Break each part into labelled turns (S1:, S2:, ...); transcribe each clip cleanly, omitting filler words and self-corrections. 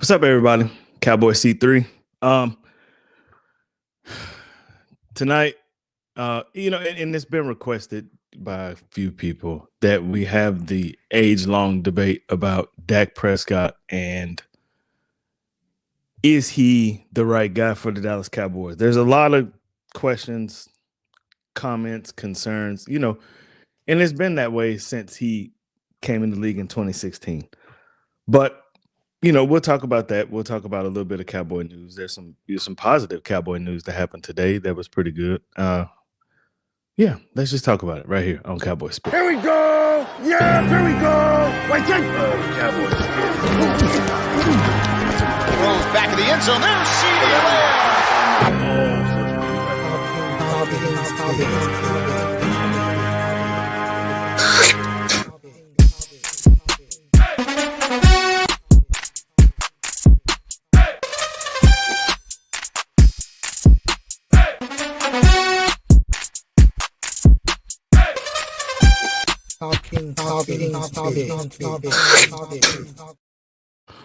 S1: What's up, everybody? Cowboy C3. Um, Tonight, and it's been requested by a few people that we have the age-long debate about Dak Prescott and is he the right guy for the Dallas Cowboys? There's a lot of questions, comments, concerns, and it's been that way since he came in the league in 2016. But we'll talk about that. We'll talk about a little bit of Cowboy news. There's some positive Cowboy news that happened today that was pretty good. Yeah, let's just talk about it right here on Cowboy Spit.
S2: Here we go! Yeah, here we go! Wait, take
S1: Cowboy
S3: Throws back of the end zone. There's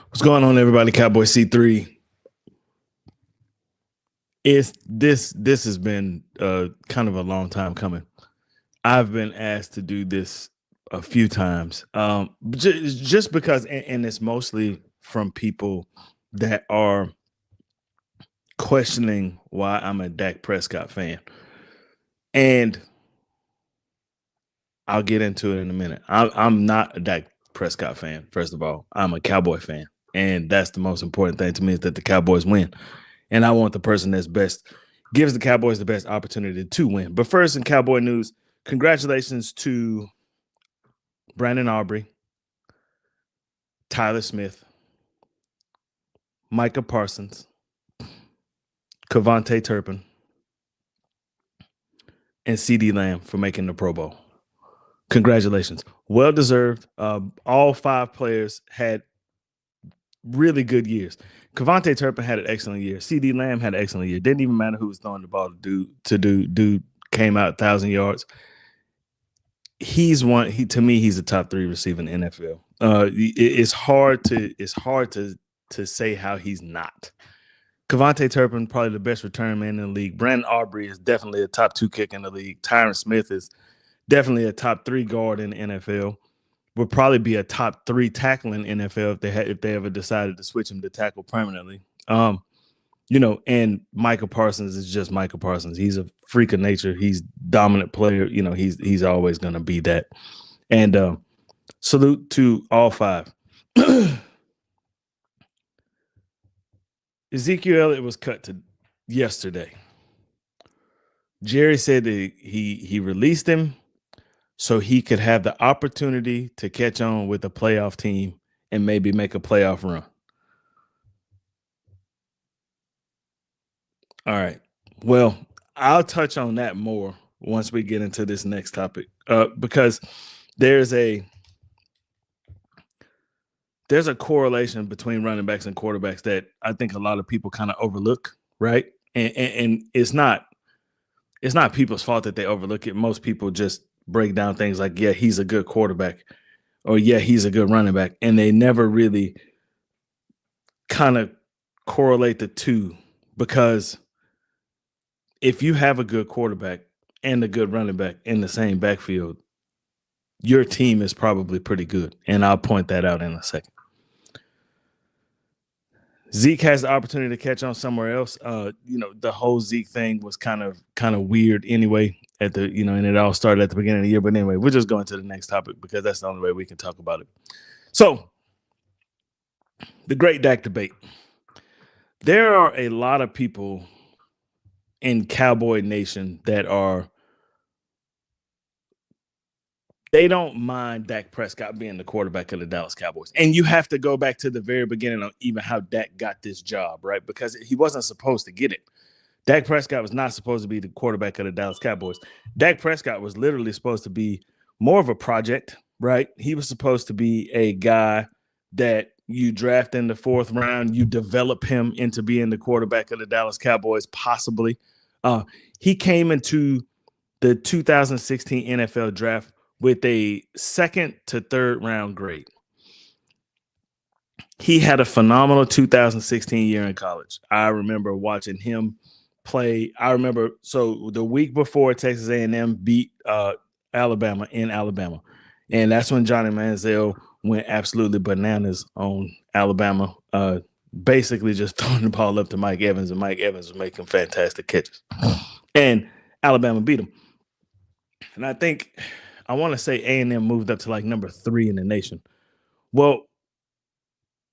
S1: What's going on, everybody? Cowboy C3. This has been kind of a long time coming. I've been asked to do this a few times, just because, and it's mostly from people that are questioning why I'm a Dak Prescott fan, and I'll get into it in a minute. I'm not a Dak Prescott fan. First of all, I'm a Cowboy fan, and that's the most important thing to me, is that the Cowboys win. And I want the person that's best, gives the Cowboys the best opportunity to win. But first, in Cowboy news, congratulations to Brandon Aubrey, Tyler Smith, Micah Parsons, Cavante Turpin, and CD Lamb for making the Pro Bowl. Congratulations. Well deserved. All five players had really good years. Cavante Turpin had an excellent year. CD Lamb had an excellent year. Didn't even matter who was throwing the ball to do. Dude came out 1,000 yards. He's one. To me, he's a top 3 receiver in the NFL. It's hard to say how he's not. Cavante Turpin, probably the best return man in the league. Brandon Aubrey is definitely a top 2 kick in the league. Tyron Smith is definitely a top 3 guard in the NFL. Would probably be a top 3 tackle in the NFL if they ever decided to switch him to tackle permanently. And Micah Parsons is just Micah Parsons. He's a freak of nature. He's dominant player. He's always going to be that. And salute to all 5. Ezekiel Elliott was cut to yesterday. Jerry said that he released him so he could have the opportunity to catch on with a playoff team and maybe make a playoff run. All right. Well, I'll touch on that more once we get into this next topic, because there's a correlation between running backs and quarterbacks that I think a lot of people kind of overlook, right? And it's not people's fault that they overlook it. Most people just break down things like, yeah, he's a good quarterback, or yeah, he's a good running back, and they never really kind of correlate the two, because if you have a good quarterback and a good running back in the same backfield, your team is probably pretty good, and I'll point that out in a second. Zeke has the opportunity to catch on somewhere else. The whole Zeke thing was kind of weird anyway and it all started at the beginning of the year. But anyway, we're just going to the next topic because that's the only way we can talk about it. So, the great Dak debate. There are a lot of people in Cowboy Nation that they don't mind Dak Prescott being the quarterback of the Dallas Cowboys. And you have to go back to the very beginning of even how Dak got this job, right? Because he wasn't supposed to get it. Dak Prescott was not supposed to be the quarterback of the Dallas Cowboys. Dak Prescott was literally supposed to be more of a project, right? He was supposed to be a guy that you draft in the 4th round, you develop him into being the quarterback of the Dallas Cowboys, possibly. He came into the 2016 NFL draft with a 2nd to 3rd round grade. he had a phenomenal 2016 year in college. I remember watching him play. I remember so the week before Texas A&M beat Alabama in Alabama, and that's when Johnny Manziel went absolutely bananas on Alabama. Basically just throwing the ball up to Mike Evans, and Mike Evans was making fantastic catches, and Alabama beat him. And I want to say A&M moved up to like number 3 in the nation. Well,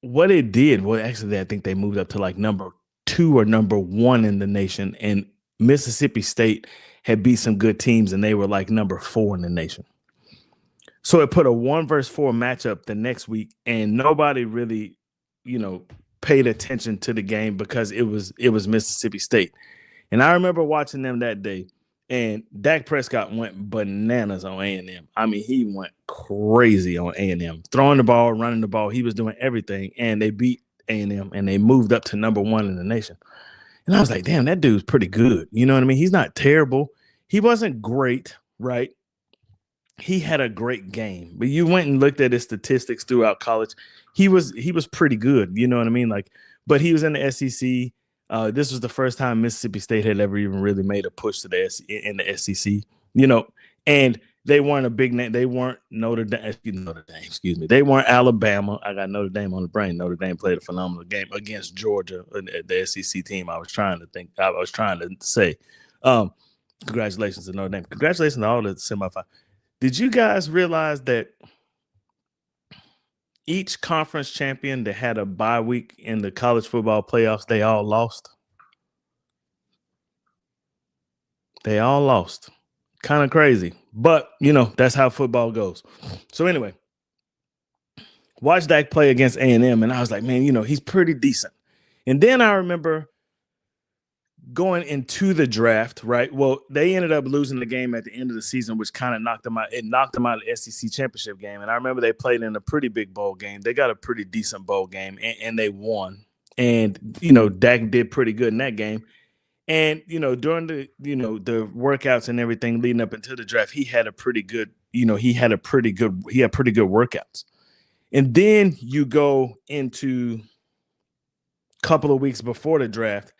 S1: what it did, well, actually, I think they moved up to like number 2 or number 1 in the nation. And Mississippi State had beat some good teams, and they were like number 4 in the nation. So it put a 1 versus 4 matchup the next week, and nobody really, paid attention to the game because it was Mississippi State. And I remember watching them that day, and Dak Prescott went bananas on A&M. I mean, he went crazy on A&M, throwing the ball, running the ball. He was doing everything, and they beat A&M, and they moved up to number 1 in the nation. And I was like, damn, that dude's pretty good. You know what I mean? He's not terrible. He wasn't great, right? He had a great game, but you went and looked at his statistics throughout college. He was pretty good. You know what I mean? Like, but he was in the SEC. This was the first time Mississippi State had ever even really made a push to in the SEC, and they weren't a big name. They weren't Notre Dame. Excuse me. They weren't Alabama. I got Notre Dame on the brain. Notre Dame played a phenomenal game against Georgia, the SEC team. I was trying to say, congratulations to Notre Dame. Congratulations to all the semifinals. Did you guys realize that each conference champion that had a bye week in the college football playoffs, they all lost? They all lost. Kind of crazy. But, that's how football goes. So anyway, watch Dak play against A&M, and I was like, man, he's pretty decent. And then I remember going into the draft, right? Well, they ended up losing the game at the end of the season, which kind of knocked them out. It knocked them out of the SEC championship game. And I remember they played in a pretty big bowl game. They got a pretty decent bowl game, and they won. And, Dak did pretty good in that game. And, during the workouts and everything leading up into the draft, he had pretty good workouts. And then you go into a couple of weeks before the draft,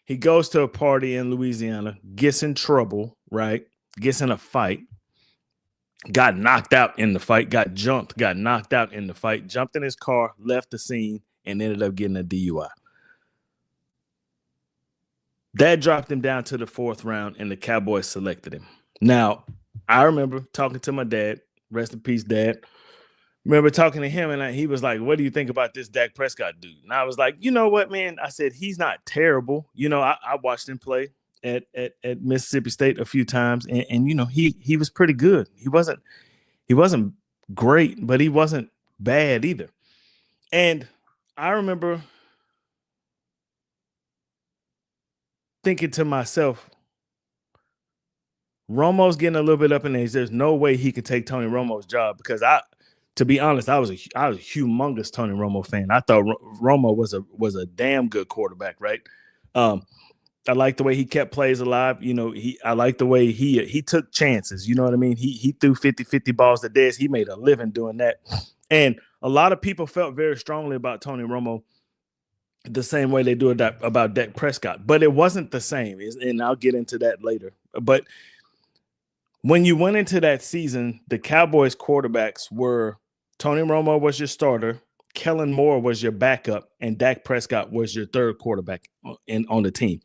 S1: he goes to a party in Louisiana, gets in trouble, right? Gets in a fight, got knocked out in the fight, got knocked out in the fight, jumped in his car, left the scene, and ended up getting a DUI. That dropped him down to the 4th round, and the Cowboys selected him. Now, I remember talking to my dad, rest in peace, Dad. Remember talking to him, and he was like, what do you think about this Dak Prescott dude? And I was like, you know what, man? I said, he's not terrible. I watched him play at Mississippi State a few times, and he was pretty good. He wasn't great, but he wasn't bad either. And I remember thinking to myself, Romo's getting a little bit up in age. There's no way he could take Tony Romo's job, because to be honest, I was a humongous Tony Romo fan. I thought Romo was a damn good quarterback, right? I like the way he kept plays alive. I like the way he took chances. You know what I mean? He threw 50-50 balls to Dez. He made a living doing that. And a lot of people felt very strongly about Tony Romo the same way they do about Dak Prescott. But it wasn't the same, and I'll get into that later. But when you went into that season, the Cowboys quarterbacks were Tony Romo was your starter, Kellen Moore was your backup, and Dak Prescott was your third quarterback on the team.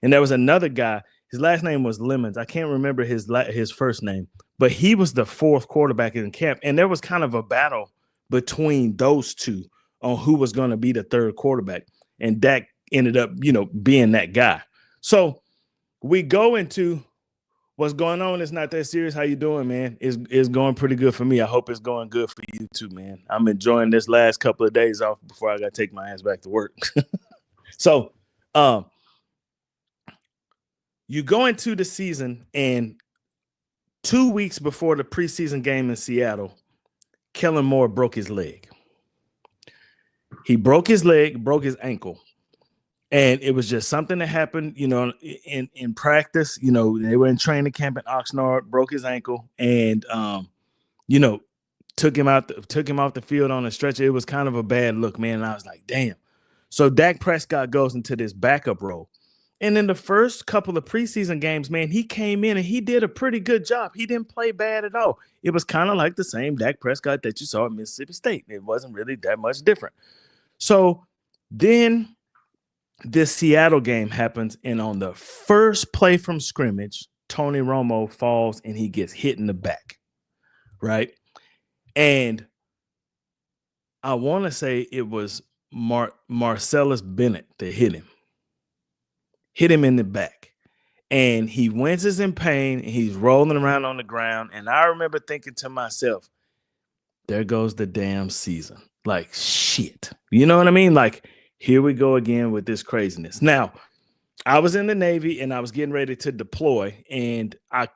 S1: And there was another guy. His last name was Lemons. I can't remember his first name, but he was the 4th quarterback in camp. And there was kind of a battle between those two on who was going to be the third quarterback. And Dak ended up, being that guy. So we go into what's going on. It's not that serious. How you doing, man? It's going pretty good for me. I hope it's going good for you too, man. I'm enjoying this last couple of days off before I got to take my ass back to work. So, you go into the season, and 2 weeks before the preseason game in Seattle, Kellen Moore broke his leg. He broke his leg, broke his ankle. And it was just something that happened, in practice. They were in training camp at Oxnard, broke his ankle. And, took him off the field on a stretcher. It was kind of a bad look, man. And I was like, damn. So Dak Prescott goes into this backup role. And in the first couple of preseason games, man, he came in and he did a pretty good job. He didn't play bad at all. It was kind of like the same Dak Prescott that you saw at Mississippi State. It wasn't really that much different. So then this Seattle game happens, and on the first play from scrimmage, Tony Romo falls and he gets hit in the back, right? And I want to say it was Marcellus Bennett that hit him in the back. And he winces in pain, and he's rolling around on the ground. And I remember thinking to myself, there goes the damn season. Like, shit. You know what I mean? Like, here we go again with this craziness. Now, I was in the Navy and I was getting ready to deploy, and I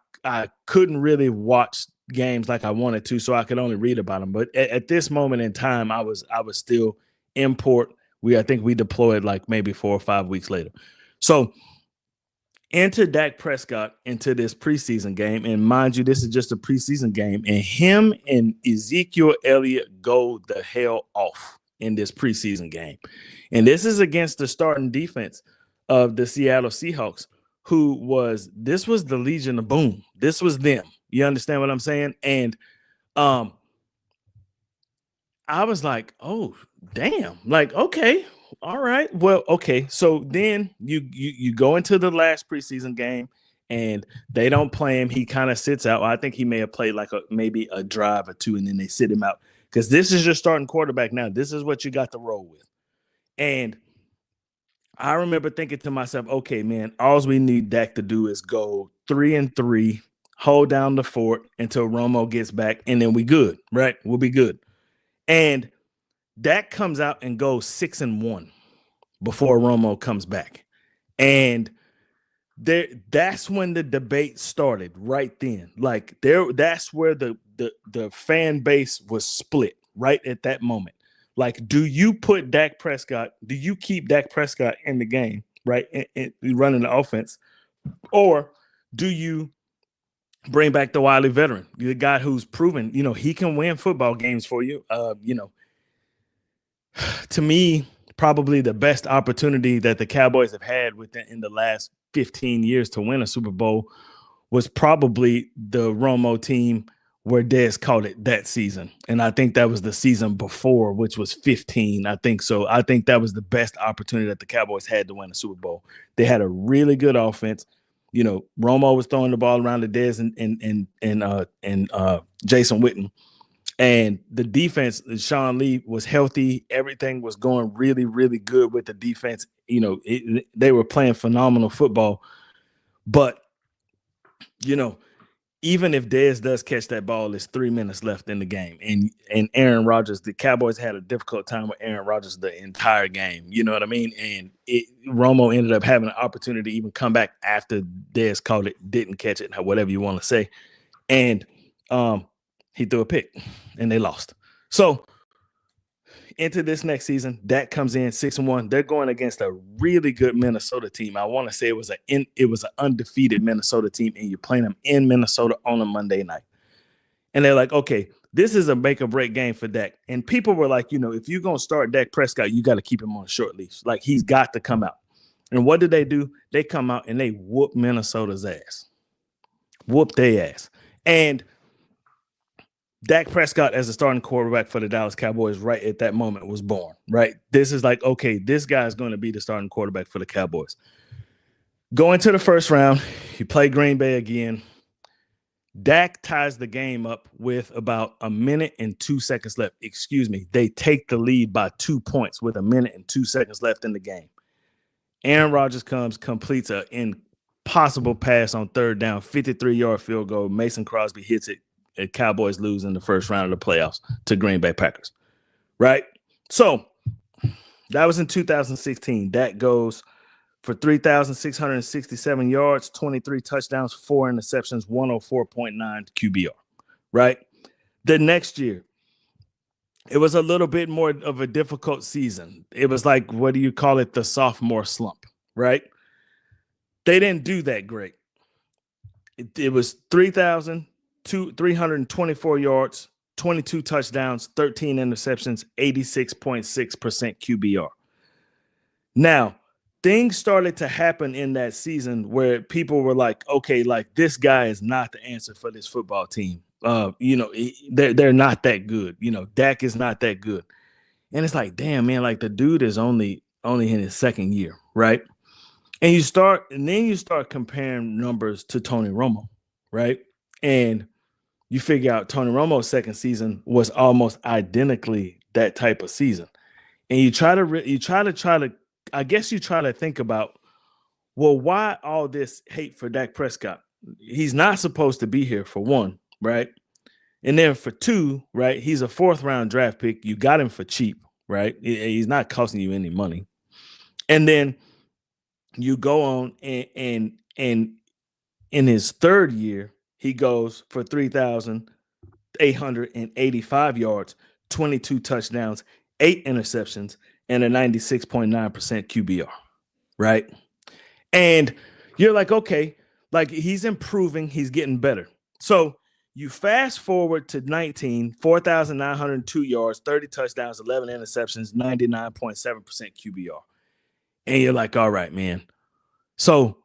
S1: couldn't really watch games like I wanted to, so I could only read about them. But at this moment in time, I was still in port. I think we deployed like maybe 4 or 5 weeks later. So enter Dak Prescott into this preseason game, and mind you, this is just a preseason game, and him and Ezekiel Elliott go the hell off in this preseason game. And this is against the starting defense of the Seattle Seahawks, this was the Legion of Boom. This was them. You understand what I'm saying? And I was like, oh, damn. Like, okay, all right. Well, okay. So then you go into the last preseason game and they don't play him. He kind of sits out. I think he may have played like maybe a drive or two, and then they sit him out because this is your starting quarterback now. This is what you got to roll with. And I remember thinking to myself, okay, man, all we need Dak to do is go 3-3, hold down the fort until Romo gets back, and then we good, right? We'll be good. And Dak comes out and goes 6-1 before Romo comes back. And that's when the debate started right then. Like that's where the fan base was split right at that moment. Like, do you keep Dak Prescott in the game, right? And running the offense, or do you bring back the wily veteran, the guy who's proven, he can win football games for you? To me, probably the best opportunity that the Cowboys have had in the last 15 years to win a Super Bowl was probably the Romo team where Dez caught it that season. And I think that was the season before, which was 15. I think so. I think that was the best opportunity that the Cowboys had to win a Super Bowl. They had a really good offense. Romo was throwing the ball around to Dez and Jason Witten. And the defense, Sean Lee was healthy. Everything was going really, really good with the defense. They were playing phenomenal football. But, even if Dez does catch that ball, there's 3 minutes left in the game. And Aaron Rodgers, the Cowboys had a difficult time with Aaron Rodgers the entire game. You know what I mean? And Romo ended up having an opportunity to even come back after Dez caught it, didn't catch it, whatever you want to say. And he threw a pick, and they lost. So into this next season, Dak comes in 6-1. They're going against a really good Minnesota team. I want to say it was an undefeated Minnesota team, and you're playing them in Minnesota on a Monday night. And they're like, okay, this is a make or break game for Dak. And people were like, if you're going to start Dak Prescott, you got to keep him on a short leash. Like, he's got to come out. And what did they do? They come out and they whoop Minnesota's ass. Whoop their ass. And Dak Prescott as a starting quarterback for the Dallas Cowboys right at that moment was born, right? This is like, okay, this guy is going to be the starting quarterback for the Cowboys. Going to the first round, you play Green Bay again. Dak ties the game up with about 1 minute and 2 seconds left. Excuse me. They take the lead by 2 points with 1 minute and 2 seconds left in the game. Aaron Rodgers completes an impossible pass on third down, 53-yard field goal. Mason Crosby hits it. Cowboys lose in the first round of the playoffs to Green Bay Packers, right? So that was in 2016. Dak goes for 3,667 yards, 23 touchdowns, 4 interceptions, 104.9 QBR, right? The next year, it was a little bit more of a difficult season. It was like, what do you call it? The sophomore slump, right? They didn't do that great. It was 3,324 yards, 22 touchdowns, 13 interceptions, 86.6% QBR. Now, things started to happen in that season where people were like, okay, like this guy is not the answer for this football team. They're not that good. Dak is not that good. And it's like, damn, man, like the dude is only in his second year, right? And then you start comparing numbers to Tony Romo, right? And you figure out Tony Romo's second season was almost identically that type of season. And you try to I guess you try to think about, well, why all this hate for Dak Prescott? He's not supposed to be here, for one, right? And then for two, right, he's a 4th-round draft pick. You got him for cheap, right? He's not costing you any money. And then you go on and in his third year, he goes for 3,885 yards, 22 touchdowns, 8 interceptions, and a 96.9% QBR, right? And you're like, okay, like he's improving, he's getting better. So you fast forward to 19, 4,902 yards, 30 touchdowns, 11 interceptions, 99.7% QBR. And you're like, all right, man. So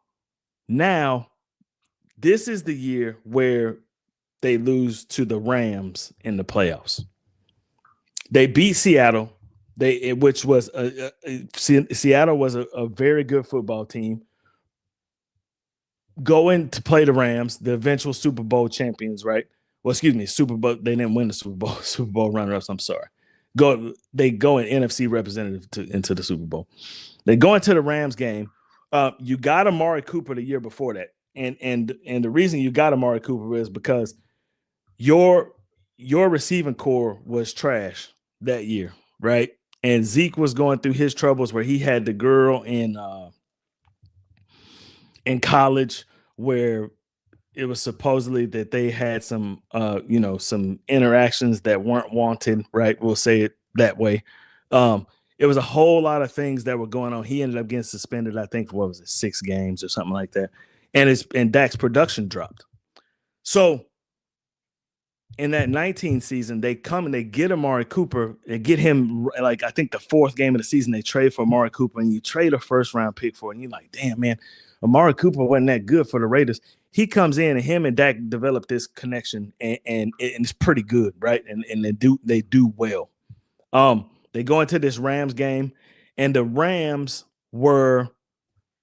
S1: now this is the year where they lose to the Rams in the playoffs. They beat Seattle, which was Seattle was a very good football team. Going to play the Rams, the eventual Super Bowl champions, right? Well, excuse me, Super Bowl. They didn't win the Super Bowl. Super Bowl runner-ups. I'm sorry. They go in NFC representative into the Super Bowl. They go into the Rams game. You got Amari Cooper the year before that, and the reason you got Amari Cooper is because your receiving core was trash that year, right? And Zeke was going through his troubles where he had the girl in college where it was supposedly that they had some interactions that weren't wanted, right? We'll say it that way. It was a whole lot of things that were going on. He ended up getting suspended, I think, for 6 games or something like that. And Dak's production dropped. So in that 19 season, they come and they get Amari Cooper. They get him, like, I think the 4th game of the season, they trade for Amari Cooper, and you trade a 1st-round pick for it. And you're like, damn, man, Amari Cooper wasn't that good for the Raiders. He comes in, and him and Dak develop this connection, and it's pretty good, right? And they do well. They go into this Rams game, and the Rams were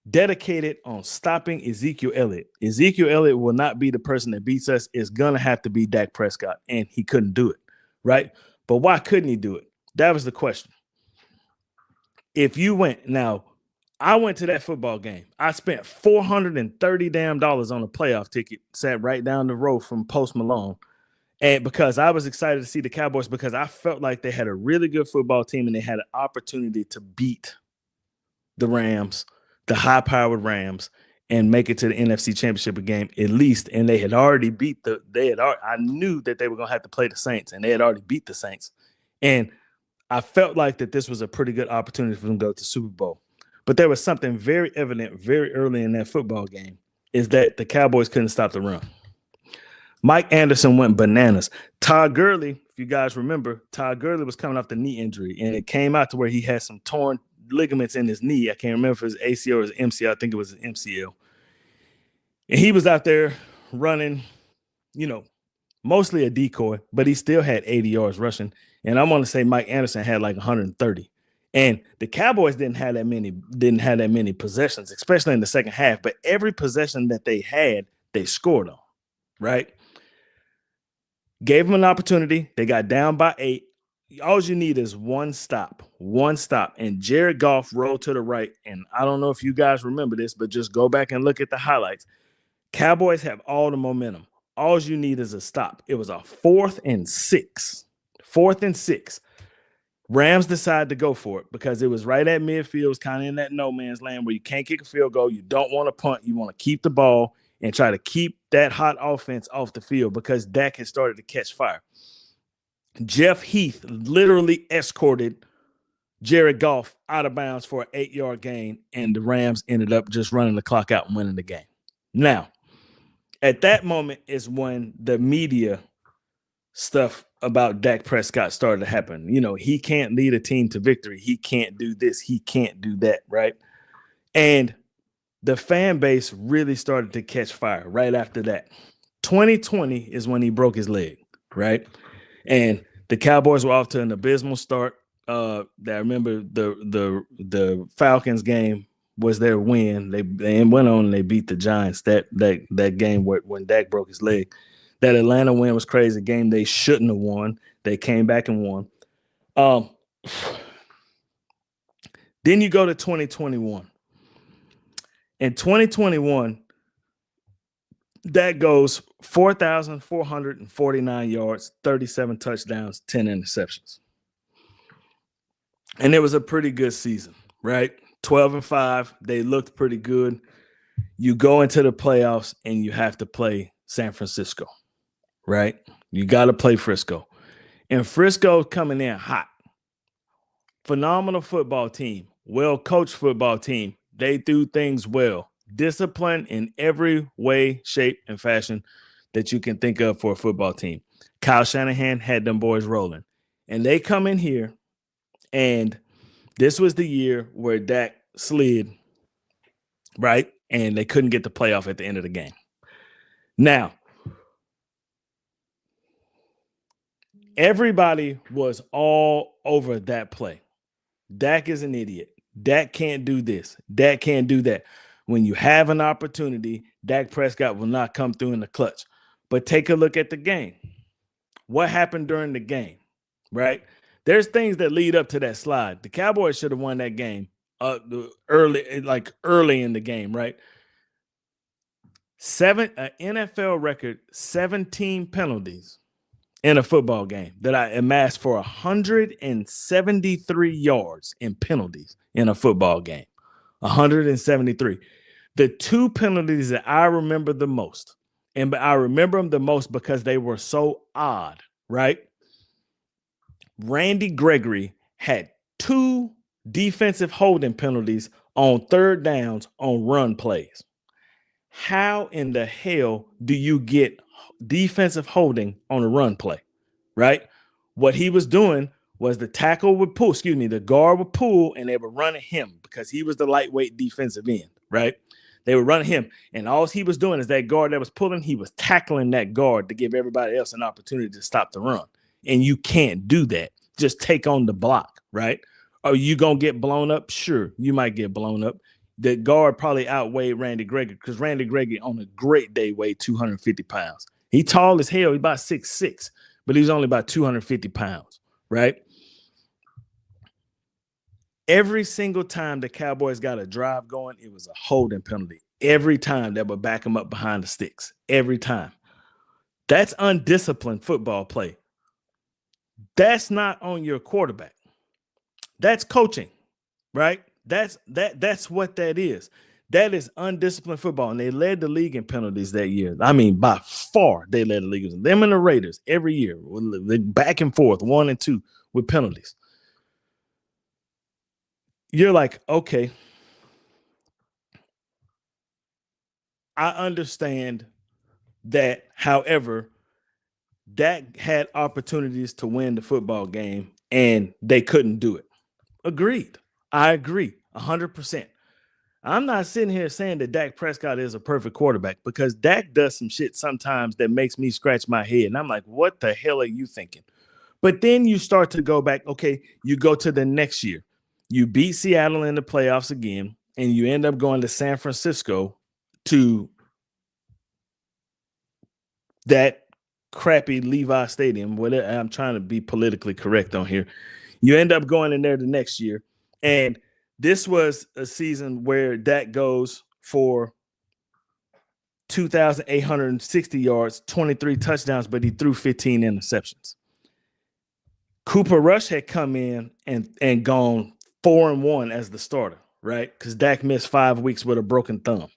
S1: dedicated on stopping Ezekiel Elliott. Ezekiel Elliott will not be the person that beats us. It's going to have to be Dak Prescott, and he couldn't do it, right? But why couldn't he do it? That was the question. If you went – now, I went to that football game. I spent $430 damn on a playoff ticket, sat right down the road from Post Malone, and because I was excited to see the Cowboys because I felt like they had a really good football team and they had an opportunity to beat the Rams, the high-powered Rams, and make it to the NFC Championship game at least. And they had already I knew that they were going to have to play the Saints, and they had already beat the Saints. And I felt like that this was a pretty good opportunity for them to go to the Super Bowl. But there was something very evident very early in that football game is that the Cowboys couldn't stop the run. Mike Anderson went bananas. Todd Gurley, if you guys remember, Todd Gurley was coming off the knee injury, and it came out to where he had some torn ligaments in his knee. I can't remember if it was ACL or his MCL. I think it was an MCL. And he was out there running, mostly a decoy, but he still had 80 yards rushing. And I want to say Mike Anderson had like 130. And the Cowboys didn't have that many possessions, especially in the second half. But every possession that they had, they scored on, right? Gave them an opportunity. They got down by 8. All you need is one stop. And Jared Goff rolled to the right. And I don't know if you guys remember this, but just go back and look at the highlights. Cowboys have all the momentum. All you need is a stop. It was a 4th and 6. 4th and 6. Rams decided to go for it because it was right at midfield. It was kind of in that no man's land where you can't kick a field goal. You don't want to punt. You want to keep the ball and try to keep that hot offense off the field because Dak has started to catch fire. Jeff Heath literally escorted Jared Goff out of bounds for an 8-yard gain, and the Rams ended up just running the clock out and winning the game. Now, at that moment is when the media stuff about Dak Prescott started to happen. He can't lead a team to victory. He can't do this. He can't do that, right? And the fan base really started to catch fire right after that. 2020 is when he broke his leg, right? And the Cowboys were off to an abysmal start. I remember the Falcons game was their win. They went on and they beat the Giants that game when Dak broke his leg. That Atlanta win was crazy. Game they shouldn't have won. They came back and won. Then you go to 2021. In 2021, Dak goes 4,449 yards, 37 touchdowns, 10 interceptions. And it was a pretty good season, right? 12-5. They looked pretty good. You go into the playoffs and you have to play San Francisco, right? You got to play Frisco. And Frisco coming in hot. Phenomenal football team, well-coached football team. They do things well. Discipline in every way, shape, and fashion that you can think of for a football team. Kyle Shanahan had them boys rolling. And they come in here, and this was the year where Dak slid, right? And they couldn't get the playoff at the end of the game. Now, everybody was all over that play. Dak is an idiot. Dak can't do this. Dak can't do that. When you have an opportunity, Dak Prescott will not come through in the clutch. But take a look at the game. What happened during the game, right? There's things that lead up to that slide. The Cowboys should have won that game early in the game, right? An NFL record, 17 penalties in a football game that I amassed for 173 yards in penalties in a football game. 173. The two penalties that I remember the most, and I remember them the most because they were so odd, right? Randy Gregory had two defensive holding penalties on third downs on run plays. How in the hell do you get defensive holding on a run play, right? What he was doing was the guard would pull, and they were running him because he was the lightweight defensive end, right? They were running him, and all he was doing is that guard that was pulling, he was tackling that guard to give everybody else an opportunity to stop the run. And you can't do that. Just take on the block, right? Are you going to get blown up? Sure, you might get blown up. The guard probably outweighed Randy Gregory because Randy Gregory on a great day weighed 250 pounds. He tall as hell. He's about 6'6", but he's only about 250 pounds, right? Every single time the Cowboys got a drive going, it was a holding penalty. Every time that would back them up behind the sticks. Every time. That's undisciplined football play. That's not on your quarterback. That's coaching, right? That's what that is. That is undisciplined football, and they led the league in penalties that year. I mean, by far, they led the league. Them and the Raiders every year, they back and forth, 1 and 2 with penalties. You're like, okay, I understand that. However, Dak had opportunities to win the football game, and they couldn't do it. Agreed. I agree 100%. I'm not sitting here saying that Dak Prescott is a perfect quarterback because Dak does some shit sometimes that makes me scratch my head. And I'm like, what the hell are you thinking? But then you start to go back. Okay, you go to the next year. You beat Seattle in the playoffs again, and you end up going to San Francisco to that crappy Levi Stadium. Whatever, I'm trying to be politically correct on here. You end up going in there the next year, and this was a season where Dak goes for 2,860 yards, 23 touchdowns, but he threw 15 interceptions. Cooper Rush had come in and gone 4-1 as the starter, right? Because Dak missed 5 weeks with a broken thumb.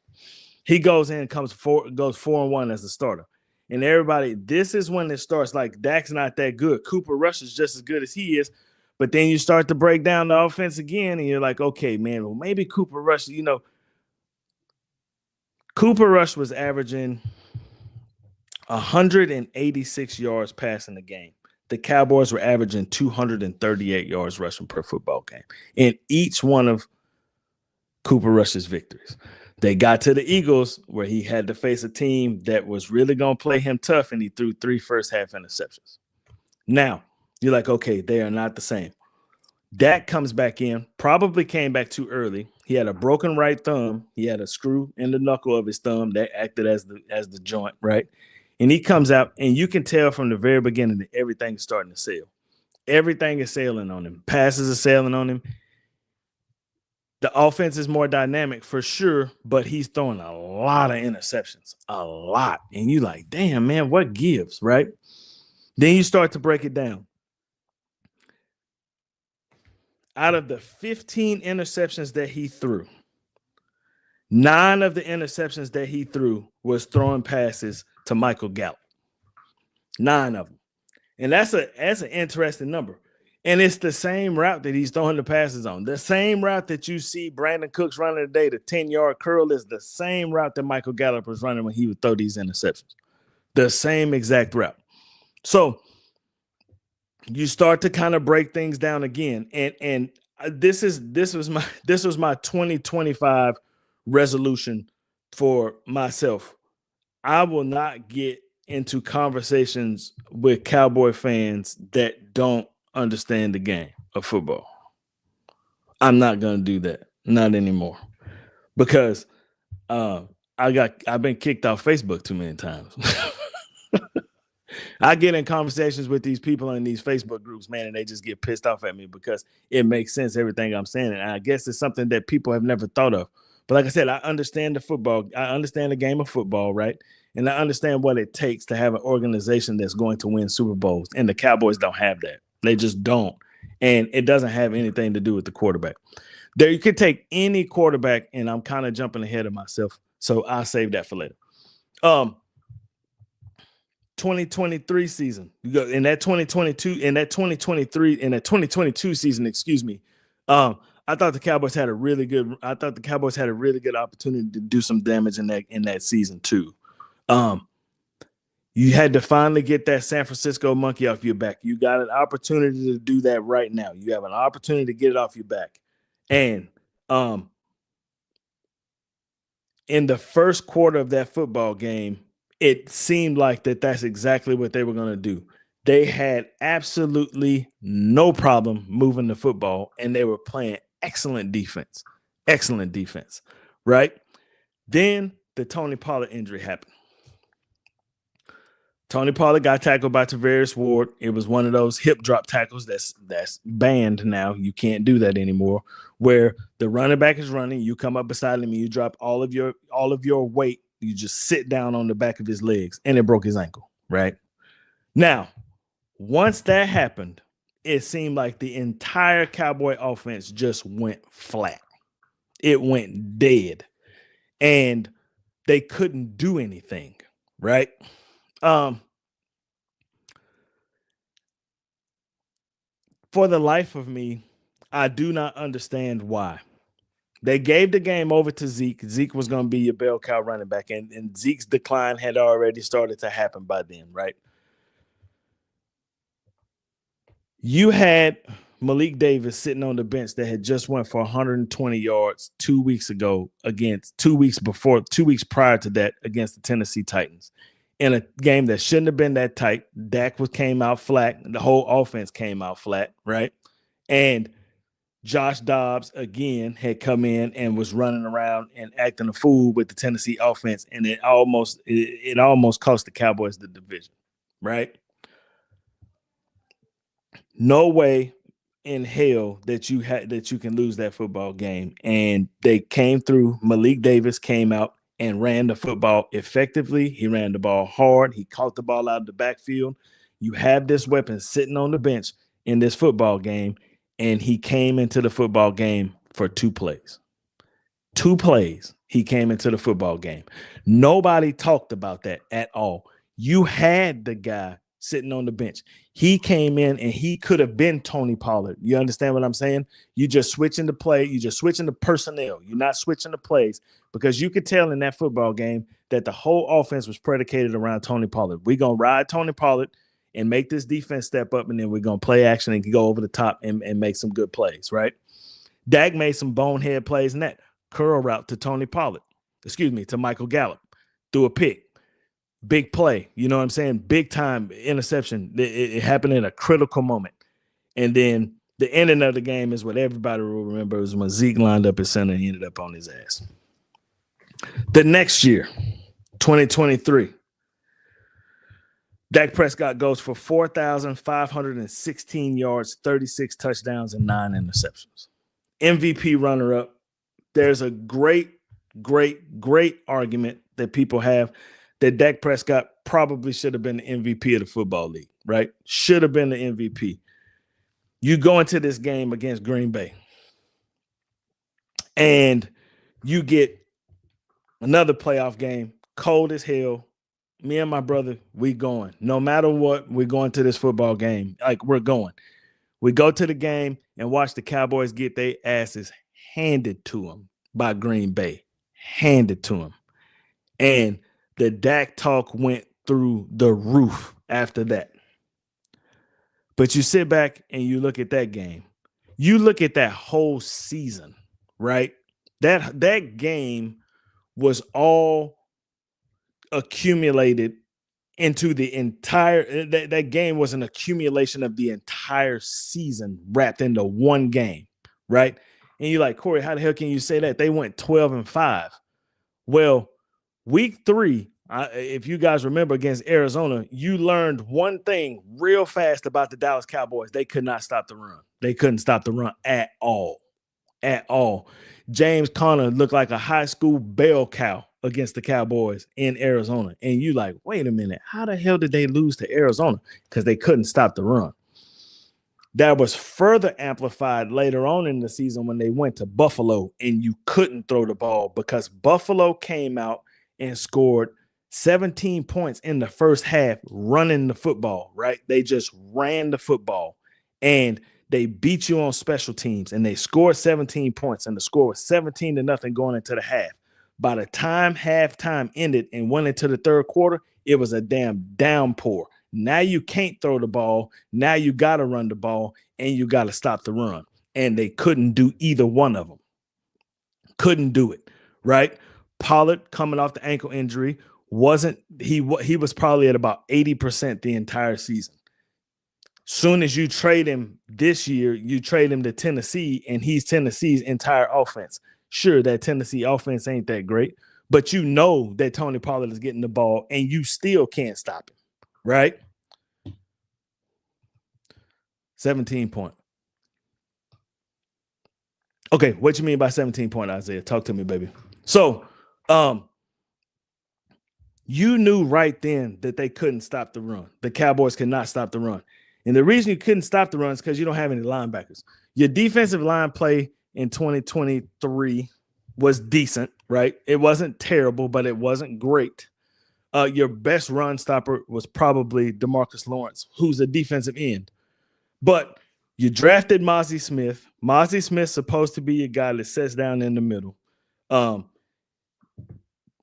S1: He goes in and goes 4-1 as the starter. And everybody, this is when it starts like Dak's not that good. Cooper Rush is just as good as he is. But then you start to break down the offense again, and you're like, okay, man, well, maybe Cooper Rush, Cooper Rush was averaging 186 yards passing the game. The Cowboys were averaging 238 yards rushing per football game in each one of Cooper Rush's victories. They got to the Eagles where he had to face a team that was really going to play him tough, and he threw 3 first-half interceptions. Now, you're like, okay, they are not the same. Dak comes back in, probably came back too early. He had a broken right thumb. He had a screw in the knuckle of his thumb that acted as the joint, right? And he comes out, and you can tell from the very beginning that everything is starting to sail. Everything is sailing on him. Passes are sailing on him. The offense is more dynamic for sure, but he's throwing a lot of interceptions, a lot. And you like, damn, man, what gives, right? Then you start to break it down. Out of the 15 interceptions that he threw, 9 of the interceptions that he threw was throwing passes to Michael Gallup. 9 of them. And that's an interesting number. And it's the same route that he's throwing the passes on. The same route that you see Brandon Cooks running today, the 10-yard curl, is the same route that Michael Gallup was running when he would throw these interceptions. The same exact route. So you start to kind of break things down again. And this was my 2025 resolution for myself. I will not get into conversations with Cowboy fans that don't understand the game of football. I'm not going to do that. Not anymore. Because I've been kicked off Facebook too many times. I get in conversations with these people in these Facebook groups, man, and they just get pissed off at me because it makes sense, everything I'm saying. And I guess it's something that people have never thought of. But like I said, I understand the football. I understand the game of football, right? And I understand what it takes to have an organization that's going to win Super Bowls. And the Cowboys don't have that. They just don't. And it doesn't have anything to do with the quarterback. There, you could take any quarterback, and I'm kind of jumping ahead of myself, so I'll save that for later. 2023 season, you go in that 2022 season, excuse me. I thought the Cowboys had a really good opportunity to do some damage in that season too. You had to finally get that San Francisco monkey off your back. You got an opportunity to do that right now. You have an opportunity to get it off your back. And in the first quarter of that football game, it seemed like that's exactly what they were going to do. They had absolutely no problem moving the football, and they were playing excellent defense, right? Then the Tony Pollard injury happened. Tony Pollard got tackled by Tavarius Ward. It was one of those hip drop tackles that's banned now. You can't do that anymore. Where the running back is running, you come up beside him and you drop all of your weight. You just sit down on the back of his legs, and it broke his ankle, right? Now, once that happened, it seemed like the entire Cowboy offense just went flat. It went dead, and they couldn't do anything, right? For the life of me, I do not understand why. They gave the game over to Zeke. Zeke was going to be your bell cow running back, and Zeke's decline had already started to happen by then, right? You had Malik Davis sitting on the bench that had just went for 120 yards 2 weeks ago against 2 weeks prior to that against the Tennessee Titans in a game that shouldn't have been that tight. Dak came out flat. The whole offense came out flat, right? And Josh Dobbs, again, had come in and was running around and acting a fool with the Tennessee offense, and it almost cost the Cowboys the division, right? No way in hell that you can lose that football game. And they came through. Malik Davis came out and ran the football effectively. He ran the ball hard. He caught the ball out of the backfield. You have this weapon sitting on the bench in this football game, and he came into the football game for 2 plays. 2 plays, he came into the football game. Nobody talked about that at all. You had the guy sitting on the bench. He came in and he could have been Tony Pollard. You understand what I'm saying? You just switching the play. You just switching the personnel. You're not switching the plays, because you could tell in that football game that the whole offense was predicated around Tony Pollard. We're going to ride Tony Pollard and make this defense step up, and then we're going to play action and go over the top and make some good plays, right? Dak made some bonehead plays in that curl route to to Michael Gallup, threw a pick. Big play, you know what I'm saying? Big time interception. It happened in a critical moment. And then the ending of the game is what everybody will remember, is when Zeke lined up at center and he ended up on his ass. The next year, 2023, Dak Prescott goes for 4,516 yards, 36 touchdowns, and 9 interceptions. MVP runner-up. There's a great argument that people have that Dak Prescott probably should have been the MVP of the football league, right? Should have been the MVP. You go into this game against Green Bay, and you get another playoff game, cold as hell. Me and my brother, we going. No matter what, we're going to this football game. Like, we're going. We go to the game and watch the Cowboys get their asses handed to them by Green Bay. Handed to them. And the Dak talk went through the roof after that. But you sit back and you look at that game. You look at that whole season, right? That game was all accumulated into the entire, that game was an accumulation of the entire season wrapped into one game, right? And you're like, Corey, how the hell can you say that? They went 12-5. Well, week 3, if you guys remember, against Arizona, you learned one thing real fast about the Dallas Cowboys. They could not stop the run. They couldn't stop the run at all. At all. James Conner looked like a high school bell cow against the Cowboys in Arizona. And you like, wait a minute, how the hell did they lose to Arizona? Because they couldn't stop the run. That was further amplified later on in the season when they went to Buffalo and you couldn't throw the ball, because Buffalo came out and scored 17 points in the first half running the football, right? They just ran the football and they beat you on special teams, and they scored 17 points, and the score was 17-0 going into the half. By the time halftime ended and went into the third quarter, it was a damn downpour. Now you can't throw the ball. Now you got to run the ball, and you got to stop the run. And they couldn't do either one of them. Couldn't do it, right? Pollard, coming off the ankle injury, he was probably at about 80% the entire season. Soon as you trade him this year, you trade him to Tennessee, and he's Tennessee's entire offense. Sure, that Tennessee offense ain't that great, but you know that Tony Pollard is getting the ball, and you still can't stop him, right? 17-point. Okay, what you mean by 17-point, Isaiah? Talk to me, baby. So, you knew right then that they couldn't stop the run. The Cowboys could not stop the run. And the reason you couldn't stop the run is because you don't have any linebackers. Your defensive line play in 2023 was decent, right? It wasn't terrible, but it wasn't great. Your best run stopper was probably DeMarcus Lawrence, who's a defensive end. But you drafted Mozzie Smith. Mozzie Smith's supposed to be a guy that sits down in the middle.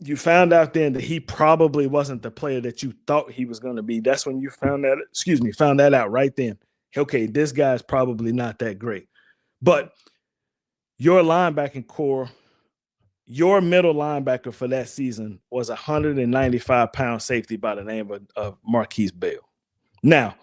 S1: You found out then that he probably wasn't the player that you thought he was going to be. That's when you found that out right then. Okay, this guy's probably not that great. But your linebacking core, your middle linebacker for that season was a 195-pound safety by the name of Marquise Bell. Now,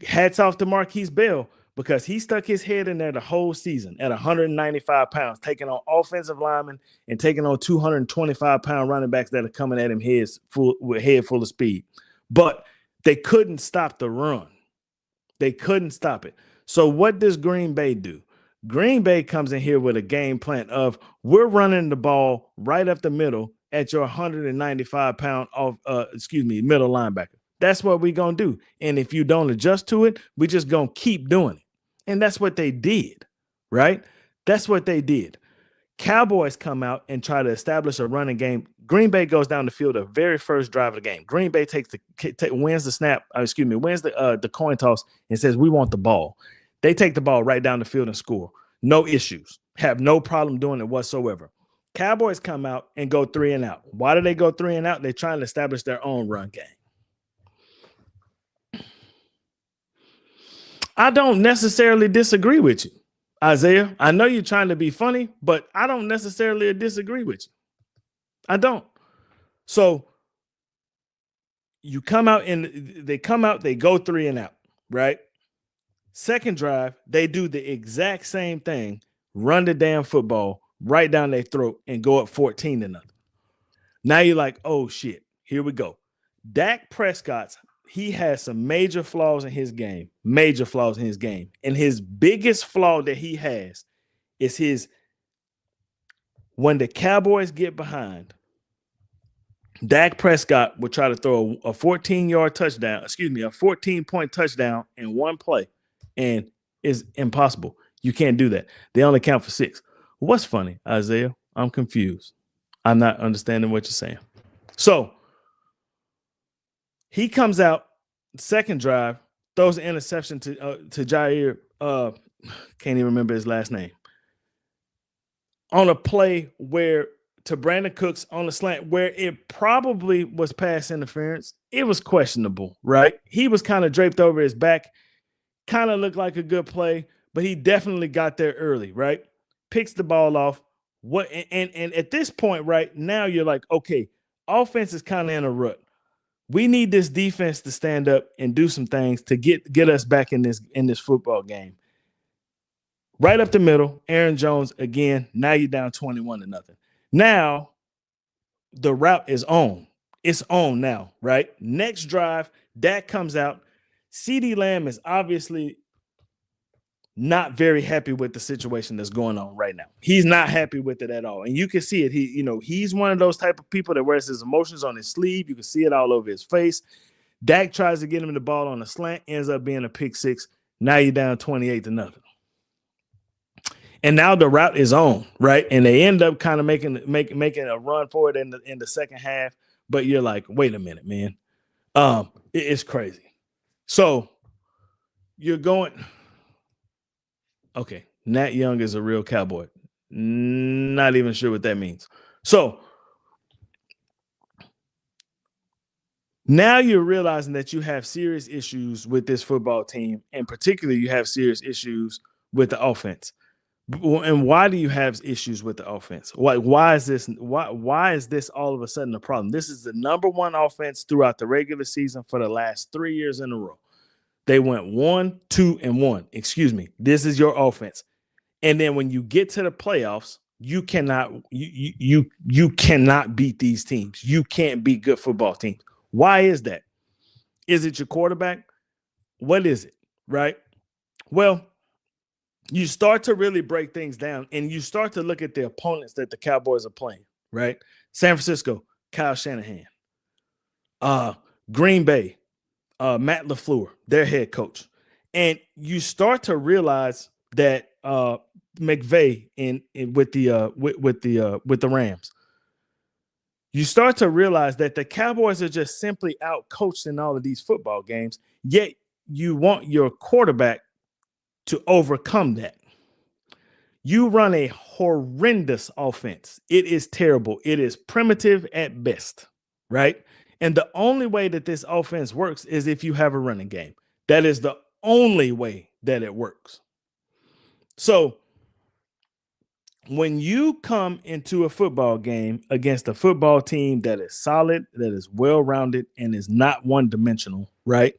S1: hats off to Marquise Bell, because he stuck his head in there the whole season at 195 pounds, taking on offensive linemen and taking on 225-pound running backs that are coming at him head full of speed. But they couldn't stop the run. They couldn't stop it. So what does Green Bay do? Green Bay comes in here with a game plan of, we're running the ball right up the middle at your 195-pound middle linebacker. That's what we're going to do. And if you don't adjust to it, we're just going to keep doing it. And that's what they did, right? That's what they did. Cowboys come out and try to establish a running game. Green Bay goes down the field the very first drive of the game. Green Bay wins the snap, wins the coin toss and says, we want the ball. They take the ball right down the field and score. No issues. Have no problem doing it whatsoever. Cowboys come out and go 3 and out. Why do they go 3 and out? They're trying to establish their own run game. I don't necessarily disagree with you, Isaiah. I know you're trying to be funny, but I don't necessarily disagree with you. I don't. So you come out and they go 3 and out, right? Second drive, they do the exact same thing, run the damn football right down their throat and go up 14-0. Now you're like, oh shit, here we go. Dak Prescott, he has some major flaws in his game. And his biggest flaw that he has is when the Cowboys get behind, Dak Prescott would try to throw a 14-point touchdown in one play, and it's impossible. You can't do that. They only count for 6. What's funny, Isaiah? I'm confused. I'm not understanding what you're saying. So he comes out, second drive, throws an interception to Jair. Can't even remember his last name. On a play to Brandon Cooks on the slant where it probably was pass interference. It was questionable, right? He was kind of draped over his back, kind of looked like a good play, but he definitely got there early, right? Picks the ball off. And at this point, right now, you're like, okay, offense is kind of in a rut. We need this defense to stand up and do some things to get us back in this football game. Right up the middle, Aaron Jones again. Now you're down 21-0. Now the route is on. It's on now, right? Next drive, Dak comes out. CeeDee Lamb is obviously not very happy with the situation that's going on right now. He's not happy with it at all. And you can see it. He's one of those type of people that wears his emotions on his sleeve. You can see it all over his face. Dak tries to get him the ball on a slant, ends up being a pick 6. Now you're down 28-0. And now the route is on, right? And they end up kind of making a run for it in the second half. But you're like, wait a minute, man. It's crazy. So you're going, okay, Nat Young is a real Cowboy. Not even sure what that means. So now you're realizing that you have serious issues with this football team, and particularly you have serious issues with the offense. And why do you have issues with the offense? Why is this all of a sudden a problem? This is the number one offense throughout the regular season for the last 3 years in a row. They went 1, 2, and 1. Excuse me. This is your offense. And then when you get to the playoffs, you cannot beat these teams. You can't beat good football teams. Why is that? Is it your quarterback? What is it? Right? Well, you start to really break things down and you start to look at the opponents that the Cowboys are playing, right? San Francisco, Kyle Shanahan. Green Bay, Matt LaFleur, their head coach. And you start to realize that McVay with the Rams. You start to realize that the Cowboys are just simply out-coached in all of these football games, yet you want your quarterback to overcome that. You run a horrendous offense. It is terrible. It is primitive at best, right? And the only way that this offense works is if you have a running game. That is the only way that it works. So when you come into a football game against a football team that is solid, that is well-rounded, and is not one-dimensional, right?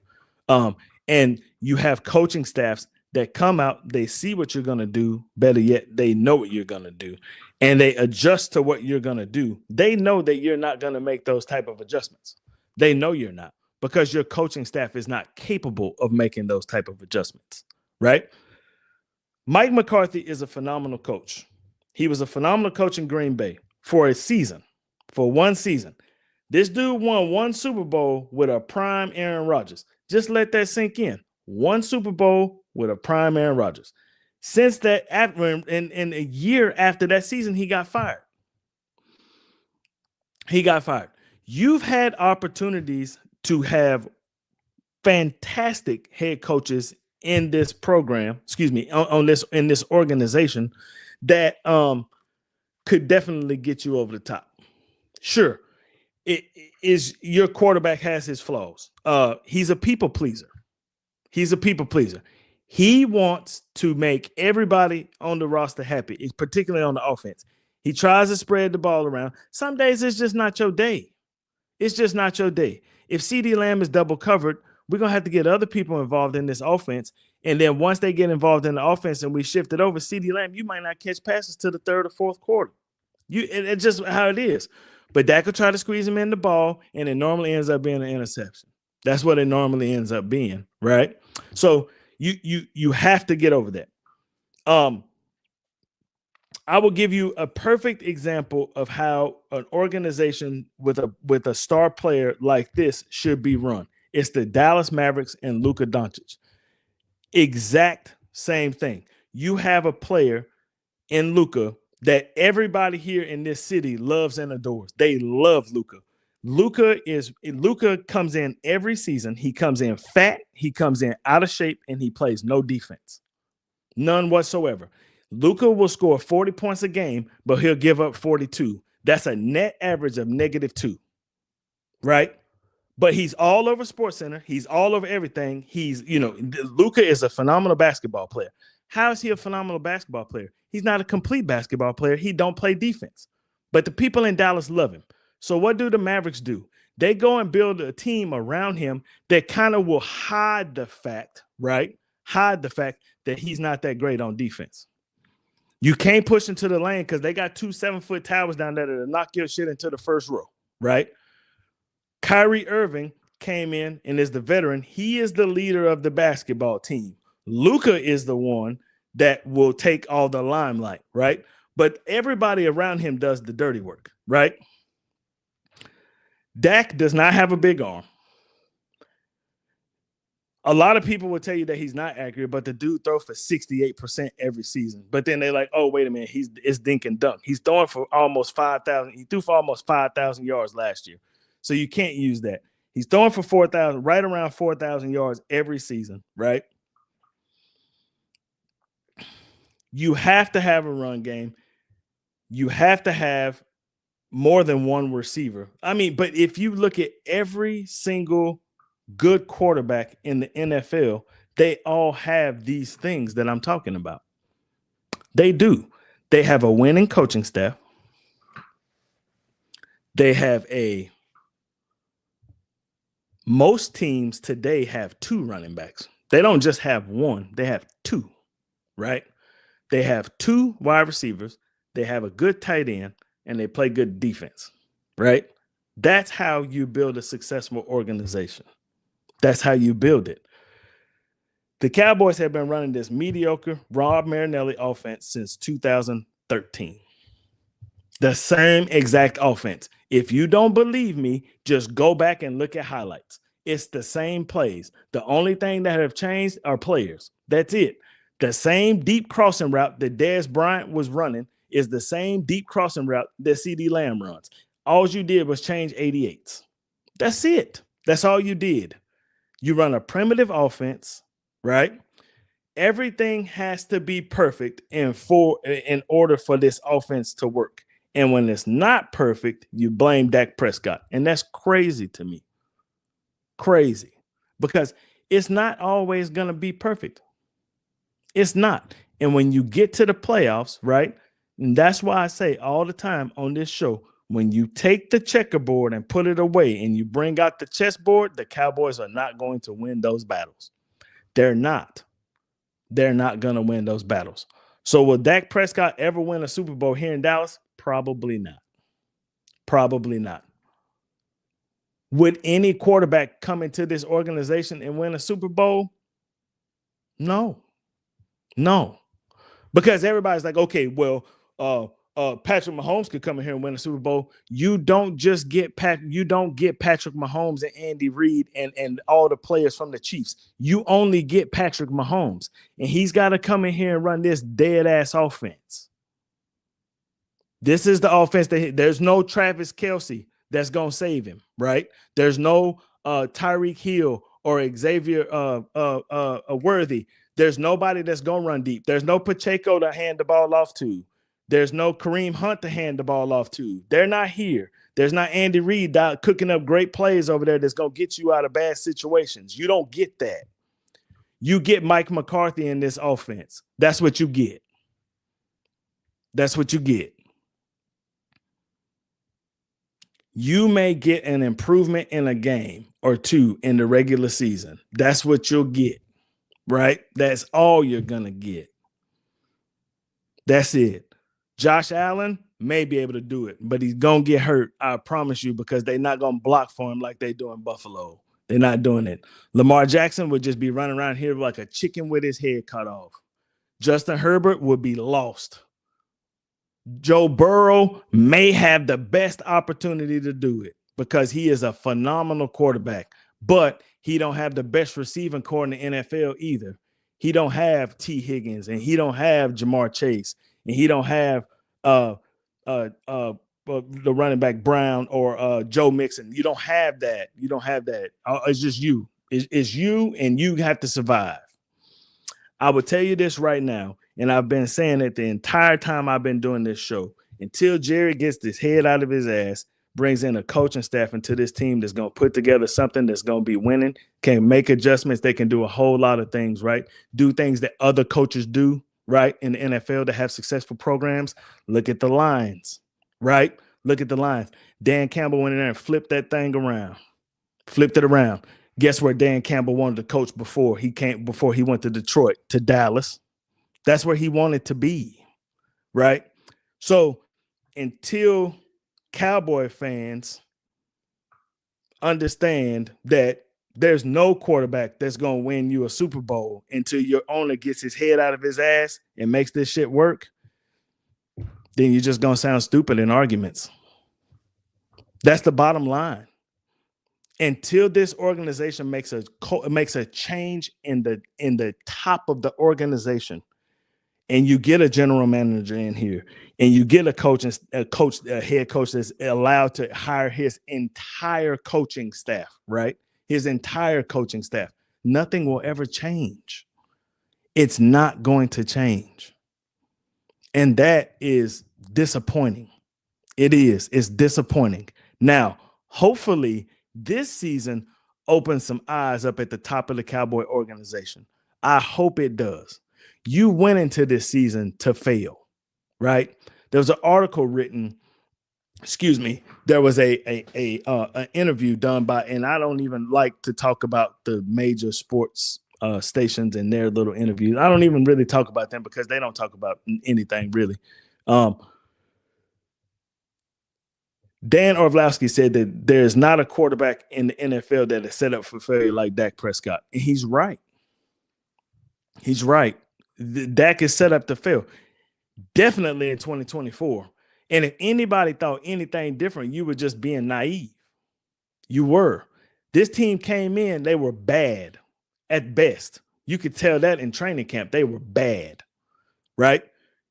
S1: And you have coaching staffs that come out, they see what you're going to do. Better yet, they know what you're going to do, and they adjust to what you're going to do. They know that you're not going to make those type of adjustments. They know you're not, because your coaching staff is not capable of making those type of adjustments, right? Mike McCarthy is a phenomenal coach. He was a phenomenal coach in Green Bay for one season. This dude won 1 Super Bowl with a prime Aaron Rodgers. Just let that sink in. 1 Super Bowl with a prime Aaron Rodgers. Since that, in a year after that season, he got fired. He got fired. You've had opportunities to have fantastic head coaches in this program, on this in this organization that could definitely get you over the top. Sure, it is your quarterback has his flaws. He's a people pleaser. He's a people pleaser. He wants to make everybody on the roster happy, particularly on the offense. He tries to spread the ball around. Some days it's just not your day. It's just not your day. If CeeDee Lamb is double covered, we're going to have to get other people involved in this offense. And then once they get involved in the offense and we shift it over, CeeDee Lamb, you might not catch passes to the third or fourth quarter. It's just how it is. But Dak will try to squeeze him in the ball, and it normally ends up being an interception. That's what it normally ends up being, right? So you have to get over that. I will give you a perfect example of how an organization with a star player like this should be run. It's the Dallas Mavericks and Luka Doncic. Exact same thing. You have a player in Luka that everybody here in this city loves and adores. They love Luka. Luka comes in every season. He comes in fat, he comes in out of shape, and he plays no defense. None whatsoever. Luka will score 40 points a game, but he'll give up 42. That's a net average of -2, right? But he's all over SportsCenter. He's all over everything. Luka is a phenomenal basketball player. How is he a phenomenal basketball player? He's not a complete basketball player. He don't play defense. But the people in Dallas love him. So what do the Mavericks do? They go and build a team around him that kind of will hide the fact, right? Hide the fact that he's not that great on defense. You can't push him to the lane because they got 2 7-foot towers down there that'll knock your shit into the first row, right? Kyrie Irving came in and is the veteran. He is the leader of the basketball team. Luka is the one that will take all the limelight, right? But everybody around him does the dirty work, right? Dak does not have a big arm. A lot of people will tell you that he's not accurate, but the dude throws for 68% every season. But then they're like, oh, wait a minute, it's dink and dunk. He's throwing for almost 5,000. He threw for almost 5,000 yards last year. So you can't use that. He's throwing for 4,000, right around 4,000 yards every season, right? You have to have a run game. You have to have more than one receiver. But if you look at every single good quarterback in the NFL, they all have these things that I'm talking about. They do. They have a winning coaching staff. Most teams today have 2 running backs. They don't just have one, they have 2, right? They have 2 wide receivers, they have a good tight end, and they play good defense, right? That's how you build a successful organization. That's how you build it. The Cowboys have been running this mediocre Rob Marinelli offense since 2013. The same exact offense. If you don't believe me, just go back and look at highlights. It's the same plays. The only thing that have changed are players. That's it. The same deep crossing route that Dez Bryant was running is the same deep crossing route that CeeDee Lamb runs. All you did was change 88s. That's it. That's all you did. You run a primitive offense, right? Everything has to be perfect in order for this offense to work. And when it's not perfect, you blame Dak Prescott. And that's crazy to me. Crazy. Because it's not always going to be perfect. It's not. And when you get to the playoffs, right? And that's why I say all the time on this show, when you take the checkerboard and put it away and you bring out the chessboard, the Cowboys are not going to win those battles. They're not. They're not going to win those battles. So will Dak Prescott ever win a Super Bowl here in Dallas? Probably not. Probably not. Would any quarterback come into this organization and win a Super Bowl? No. No. Because everybody's like, okay, well, Patrick Mahomes could come in here and win a Super Bowl. You don't just get Patrick Mahomes and Andy Reid and all the players from the Chiefs. You only get Patrick Mahomes, and he's got to come in here and run this dead ass offense. This is the offense that there's no Travis Kelce. that's going to save him, right? There's no Tyreek Hill or Xavier Worthy. There's nobody that's going to run deep. There's no Pacheco to hand the ball off to. There's no Kareem Hunt to hand the ball off to. They're not here. There's not Andy Reid cooking up great plays over there that's going to get you out of bad situations. You don't get that. You get Mike McCarthy in this offense. That's what you get. That's what you get. You may get an improvement in a game or two in the regular season. That's what you'll get, right? That's all you're going to get. That's it. Josh Allen may be able to do it, but he's going to get hurt, I promise you, because they're not going to block for him like they do in Buffalo. They're not doing it. Lamar Jackson would just be running around here like a chicken with his head cut off. Justin Herbert would be lost. Joe Burrow may have the best opportunity to do it because he is a phenomenal quarterback, but he don't have the best receiving core in the NFL either. He don't have T. Higgins, and he don't have Jamar Chase, and he don't have the running back Brown or Joe Mixon. You don't have that. You don't have that. It's just you. It's you, and you have to survive. I will tell you this right now, and I've been saying it the entire time I've been doing this show, until Jerry gets his head out of his ass, brings in a coaching staff into this team that's going to put together something that's going to be winning, can make adjustments. They can do a whole lot of things, right? Do things that other coaches do, right, in the NFL to have successful programs. Look at the Lions, right? Look at the Lions. Dan Campbell went in there and flipped that thing around, flipped it around. Guess where Dan Campbell wanted to coach before he went to Detroit, to Dallas. That's where he wanted to be, right? So until Cowboy fans understand that there's no quarterback that's going to win you a Super Bowl until your owner gets his head out of his ass and makes this shit work, then you're just going to sound stupid in arguments. That's the bottom line. Until this organization makes a change in the top of the organization, and you get a general manager in here, and you get a head coach that's allowed to hire his entire coaching staff, right? His entire coaching staff, nothing will ever change. It's not going to change. And that is disappointing. It is. It's disappointing. Now, hopefully, this season opens some eyes up at the top of the Cowboy organization. I hope it does. You went into this season to fail, right? There was an article written, there was an interview done by, and I don't even like to talk about the major sports stations and their little interviews. I don't even really talk about them because they don't talk about anything really. Dan Orlovsky said that there's not a quarterback in the NFL that is set up for failure like Dak Prescott. And he's right. He's right. Dak is set up to fail. Definitely in 2024. And if anybody thought anything different, you were just being naive. You were. This team came in, they were bad at best. You could tell that in training camp. They were bad, right?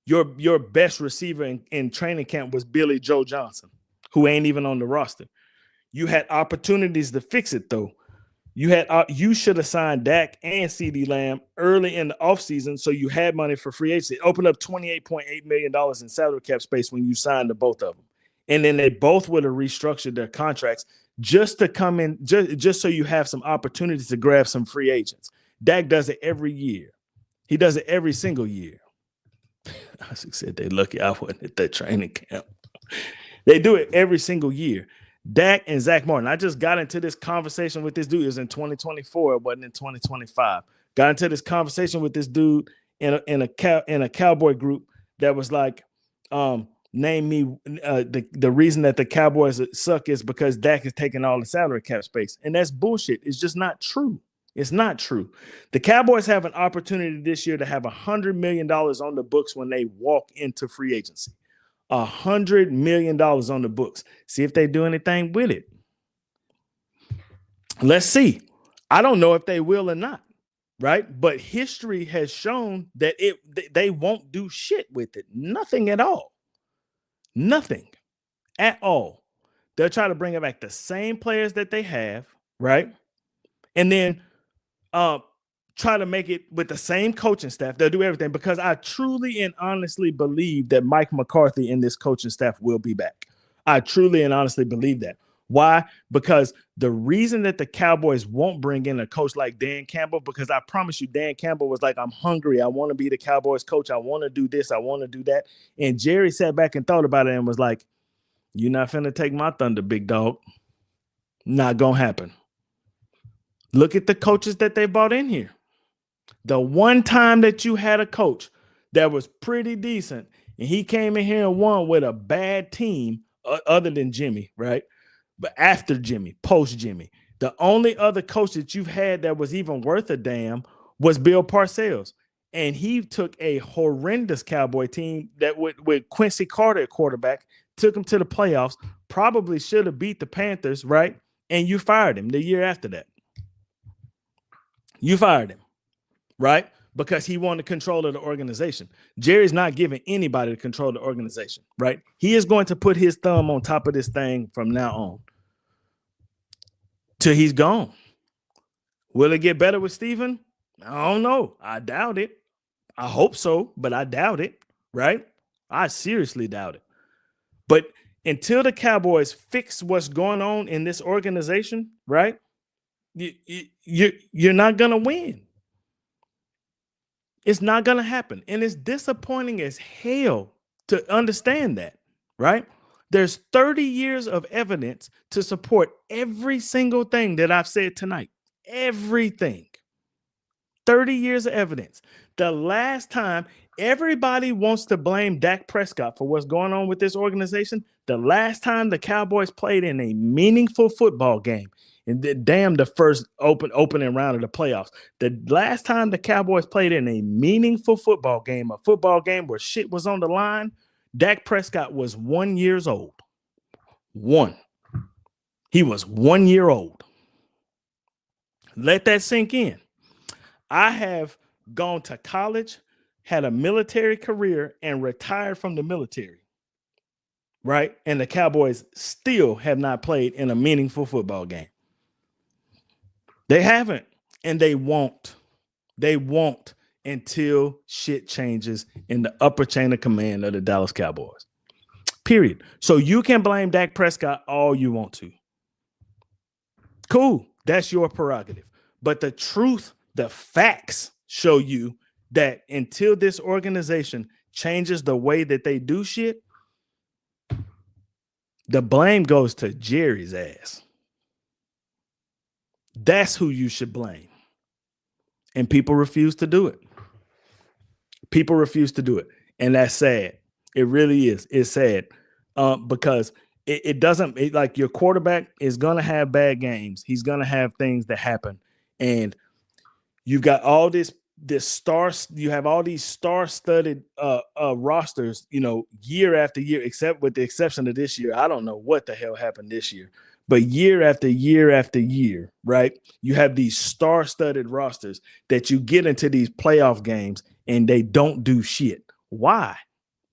S1: Your best receiver in training camp was Billy Joe Johnson, who ain't even on the roster. You had opportunities to fix it, though. You should have signed Dak and CeeDee Lamb early in the offseason so you had money for free agency. Open up $28.8 million in salary cap space when you signed the both of them. And then they both would have restructured their contracts just to come in, just so you have some opportunities to grab some free agents. Dak does it every year. He does it every single year. I said they lucky I wasn't at that training camp. They do it every single year. Dak and Zach Martin. I just got into this conversation with this dude. It was in 2024. It wasn't in 2025. Got into this conversation with this dude in a Cowboy group that was like, name me the reason that the Cowboys suck is because Dak is taking all the salary cap space. And that's bullshit. It's just not true. It's not true. The Cowboys have an opportunity this year to have $100 million on the books when they walk into free agency. $100 million on the books. See if they do anything with it. Let's see. I don't know if they will or not, right? But history has shown that they won't do shit with it. Nothing at all. Nothing at all. They'll try to bring back the same players that they have, right? And then try to make it with the same coaching staff. They'll do everything because I truly and honestly believe that Mike McCarthy and this coaching staff will be back. I truly and honestly believe that. Why? Because the reason that the Cowboys won't bring in a coach like Dan Campbell, because I promise you, Dan Campbell was like, I'm hungry. I want to be the Cowboys coach. I want to do this. I want to do that. And Jerry sat back and thought about it and was like, you're not finna take my thunder, big dog. Not gonna happen. Look at the coaches that they brought in here. The one time that you had a coach that was pretty decent and he came in here and won with a bad team other than Jimmy, right? But after Jimmy, post Jimmy, the only other coach that you've had that was even worth a damn was Bill Parcells. And he took a horrendous Cowboy team that with Quincy Carter at quarterback, took him to the playoffs, probably should have beat the Panthers, right? And you fired him the year after that. You fired him, right? Because he wanted control of the organization. Jerry's not giving anybody the control of the organization, right? He is going to put his thumb on top of this thing from now on till he's gone. Will it get better with Steven? I don't know. I doubt it. I hope so, but I doubt it, right? I seriously doubt it. But until the Cowboys fix what's going on in this organization, right, you're not going to win. It's not going to happen. And it's disappointing as hell to understand that, right? There's 30 years of evidence to support every single thing that I've said tonight. Everything. 30 years of evidence. The last time everybody wants to blame Dak Prescott for what's going on with this organization, the last time the Cowboys played in a meaningful football game, and the first opening round of the playoffs, the last time the Cowboys played in a meaningful football game, a football game where shit was on the line, Dak Prescott was 1 year old. One. He was 1 year old. Let that sink in. I have gone to college, had a military career, and retired from the military, right? And the Cowboys still have not played in a meaningful football game. They haven't, and they won't. They won't until shit changes in the upper chain of command of the Dallas Cowboys. Period. So you can blame Dak Prescott all you want to. Cool. That's your prerogative. But the truth, the facts show you that until this organization changes the way that they do shit, the blame goes to Jerry's ass. That's who you should blame. And people refuse to do it. People refuse to do it. And that's sad. It really is. It's sad because it doesn't like your quarterback is going to have bad games. He's going to have things that happen. And you've got all you have all these star-studded rosters, year after year, except with the exception of this year. I don't know what the hell happened this year. But year after year after year, right? You have these star-studded rosters that you get into these playoff games and they don't do shit. Why?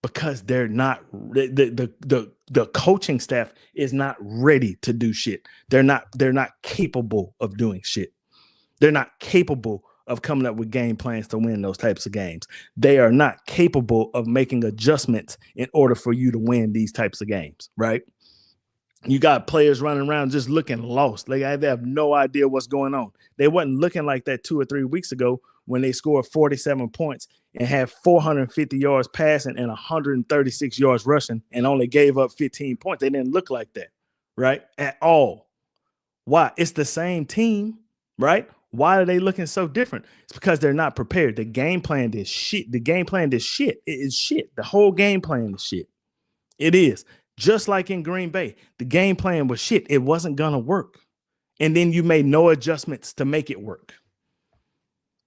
S1: Because they're not the coaching staff is not ready to do shit. They're not capable of doing shit. They're not capable of coming up with game plans to win those types of games. They are not capable of making adjustments in order for you to win these types of games, right? You got players running around just looking lost. They have no idea what's going on. They wasn't looking like that 2 or 3 weeks ago when they scored 47 points and had 450 yards passing and 136 yards rushing and only gave up 15 points. They didn't look like that, right? At all. Why? It's the same team, right? Why are they looking so different? It's because they're not prepared. The game plan is shit. The game plan is shit. It is shit. The whole game plan is shit. It is. Just like in Green Bay, the game plan was shit. It wasn't going to work. And then you made no adjustments to make it work.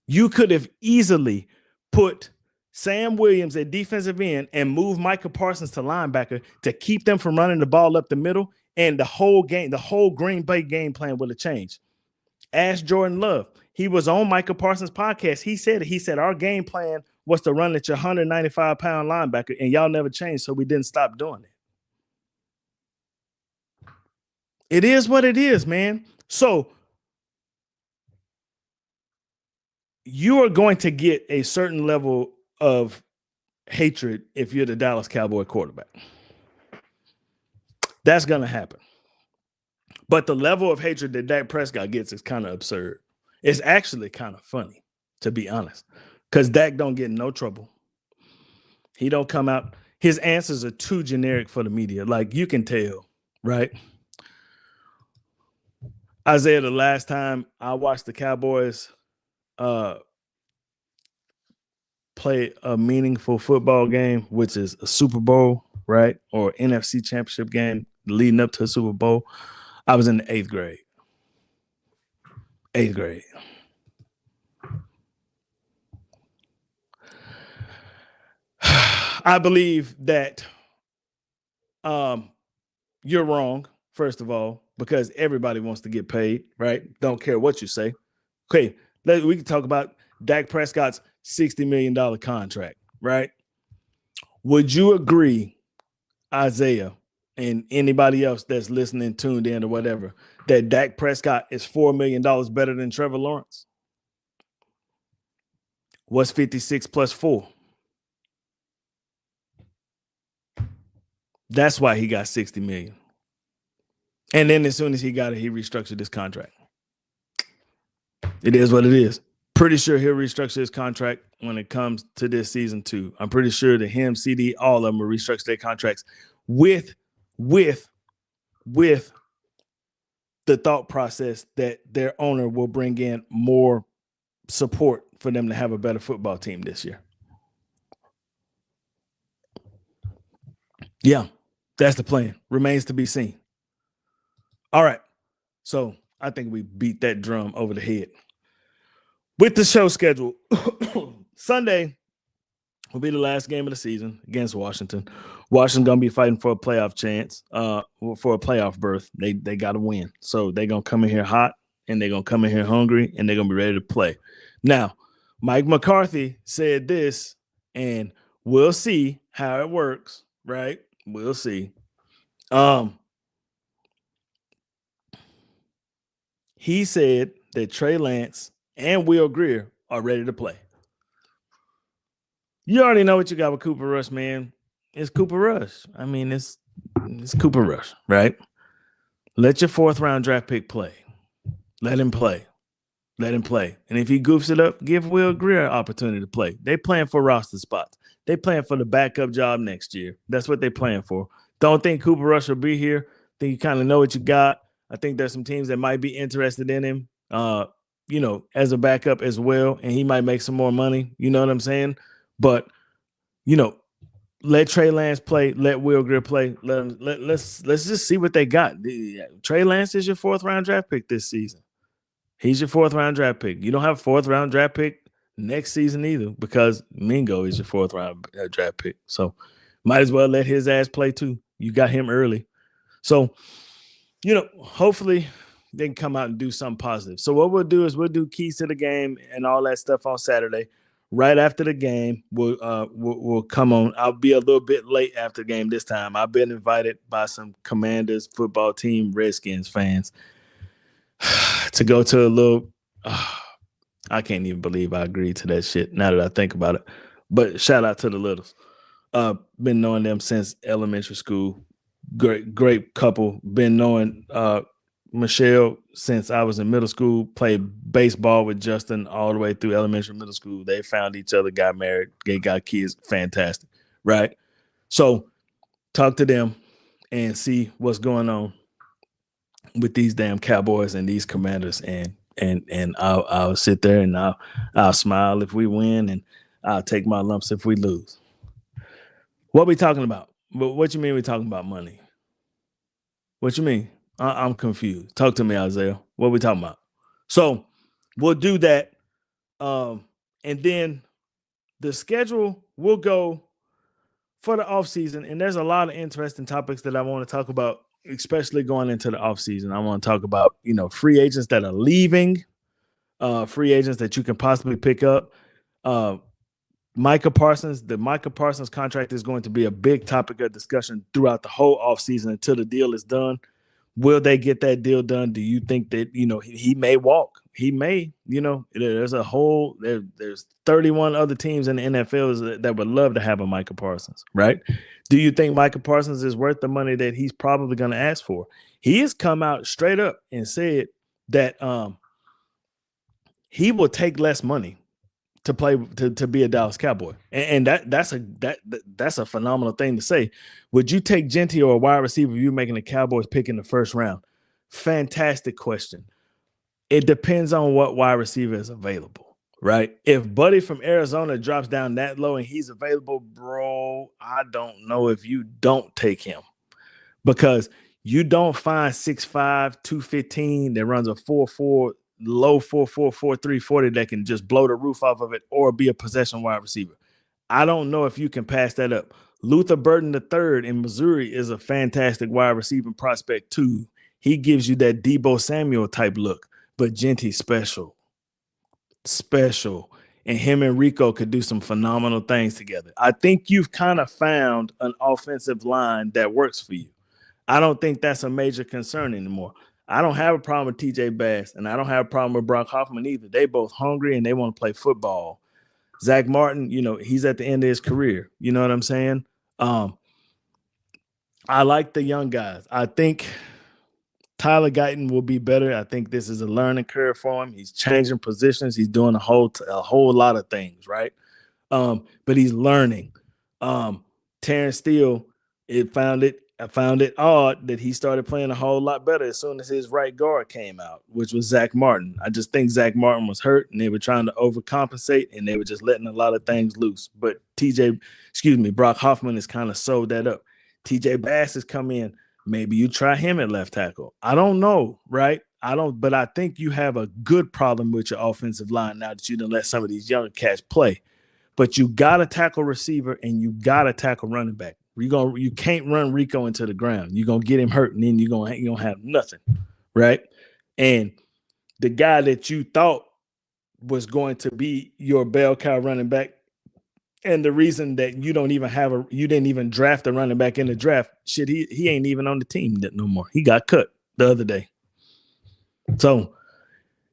S1: You could have easily put Sam Williams at defensive end and moved Micah Parsons to linebacker to keep them from running the ball up the middle. And the whole Green Bay game plan would have changed. Ask Jordan Love. He was on Micah Parsons' podcast. He said our game plan was to run at your 195-pound linebacker, and y'all never changed, so we didn't stop doing it. It is what it is, man. So you are going to get a certain level of hatred if you're the Dallas Cowboy quarterback. That's going to happen. But the level of hatred that Dak Prescott gets is kind of absurd. It's actually kind of funny, to be honest, because Dak don't get in no trouble. He don't come out. His answers are too generic for the media. Like, you can tell, right? Isaiah, the last time I watched the Cowboys play a meaningful football game, which is a Super Bowl, right? Or NFC championship game leading up to a Super Bowl, I was in the 8th grade. 8th grade. I believe that you're wrong, first of all, because everybody wants to get paid, right? Don't care what you say. Okay, we can talk about Dak Prescott's $60 million contract, right? Would you agree, Isaiah, and anybody else that's listening, tuned in, or whatever, that Dak Prescott is $4 million better than Trevor Lawrence? What's 56 plus 4? That's why he got 60 million. And then as soon as he got it, he restructured his contract. It is what it is. Pretty sure he'll restructure his contract when it comes to this season too. I'm pretty sure that him, CD, all of them will restructure their contracts with the thought process that their owner will bring in more support for them to have a better football team this year. Yeah, that's the plan. Remains to be seen. All right. So I think we beat that drum over the head. With the show schedule, Sunday will be the last game of the season against Washington. Washington's going to be fighting for a playoff chance, for a playoff berth. They got to win. So they're going to come in here hot, and they're going to come in here hungry, and they're going to be ready to play. Now, Mike McCarthy said this, and we'll see how it works, right? We'll see. He said that Trey Lance and Will Grier are ready to play. You already know what you got with Cooper Rush, man. It's Cooper Rush. I mean, it's Cooper Rush, right? Let your 4th round draft pick play. Let him play. Let him play. And if he goofs it up, give Will Grier an opportunity to play. They playing for roster spots. They playing for the backup job next year. That's what they playing for. Don't think Cooper Rush will be here. Think you kind of know what you got. I think there's some teams that might be interested in him, as a backup as well, and he might make some more money. You know what I'm saying? But, let Trey Lance play. Let Will Grier play. Let's just see what they got. Trey Lance is your 4th round draft pick this season. He's your 4th round draft pick. You don't have a 4th round draft pick next season either, because Mingo is your 4th round draft pick. So might as well let his ass play too. You got him early. So, hopefully they can come out and do something positive. So what we'll do is we'll do keys to the game and all that stuff on Saturday. Right after the game, we'll come on. I'll be a little bit late after the game this time. I've been invited by some Commanders football team Redskins fans to go to a little I can't even believe I agreed to that shit now that I think about it. But shout out to the Littles. Been knowing them since elementary school. Great couple. Been knowing Michelle since I was in middle school. Played baseball with Justin all the way through elementary, middle school. They found each other, got married, they got kids. Fantastic, right? So talk to them and see what's going on with these damn Cowboys and these Commanders, and I'll sit there and I'll smile if we win, and I'll take my lumps if we lose. What we talking about? What you mean we talking about money? What you mean? I'm confused. Talk to me, Isaiah. What we talking about? So we'll do that. And then the schedule will go for the offseason. And there's a lot of interesting topics that I want to talk about, especially going into the offseason. I want to talk about, free agents that are leaving, free agents that you can possibly pick up. Micah Parsons, the Micah Parsons contract is going to be a big topic of discussion throughout the whole offseason until the deal is done. Will they get that deal done? Do you think that, he may walk? He may, there's there's 31 other teams in the NFL that would love to have a Micah Parsons, right? Do you think Micah Parsons is worth the money that he's probably going to ask for? He has come out straight up and said that he will take less money to play to be a Dallas Cowboy, and that's a phenomenal thing to say. Would you take Genty or a wide receiver if you're making the Cowboys pick in the first round? Fantastic question. It depends on what wide receiver is available, right? If Buddy from Arizona drops down that low and he's available, bro, I don't know if you don't take him, because you don't find 6'5", 215 that runs a 4.4, low 4.4, 4.3 40 that can just blow the roof off of it or be a possession wide receiver. I don't know if you can pass that up. Luther Burden III in Missouri is a fantastic wide receiving prospect too. He gives you that Deebo Samuel type look, but Genty's special. And him and Rico could do some phenomenal things together. I think you've kind of found an offensive line that works for you. I don't think that's a major concern anymore. I don't have a problem with TJ Bass, and I don't have a problem with Brock Hoffman either. They both hungry and they want to play football. Zach Martin, he's at the end of his career. You know what I'm saying? I like the young guys. I think Tyler Guyton will be better. I think this is a learning curve for him. He's changing positions. He's doing a whole lot of things, right? But he's learning. Terrence Steele, I found it odd that he started playing a whole lot better as soon as his right guard came out, which was Zach Martin. I just think Zach Martin was hurt and they were trying to overcompensate and they were just letting a lot of things loose. But Brock Hoffman has kind of sewed that up. TJ Bass has come in. Maybe you try him at left tackle. I don't know, right? But I think you have a good problem with your offensive line now that you done let some of these younger cats play. But you got to tackle receiver and you got to tackle running back. You can't run Rico into the ground. You're gonna get him hurt, and then you're gonna have nothing, right? And the guy that you thought was going to be your bell cow running back, and the reason that you didn't even draft a running back in the draft, he ain't even on the team no more. He got cut the other day. So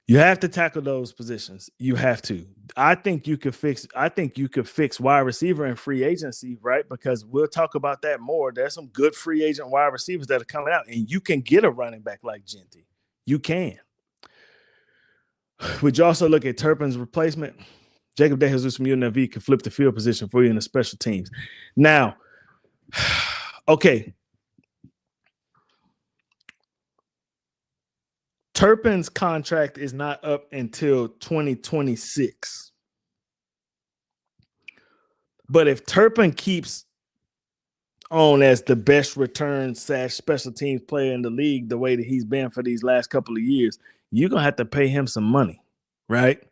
S1: you have to tackle those positions. You have to. I think you could fix wide receiver and free agency, right? Because we'll talk about that more. There's some good free agent wide receivers that are coming out, and you can get a running back like Genty. You can. Would you also look at Turpin's replacement? Jacob DeJesus from UNLV can flip the field position for you in the special teams. Now, okay. Turpin's contract is not up until 2026. But if Turpin keeps on as the best return / special teams player in the league the way that he's been for these last couple of years, you're going to have to pay him some money, right?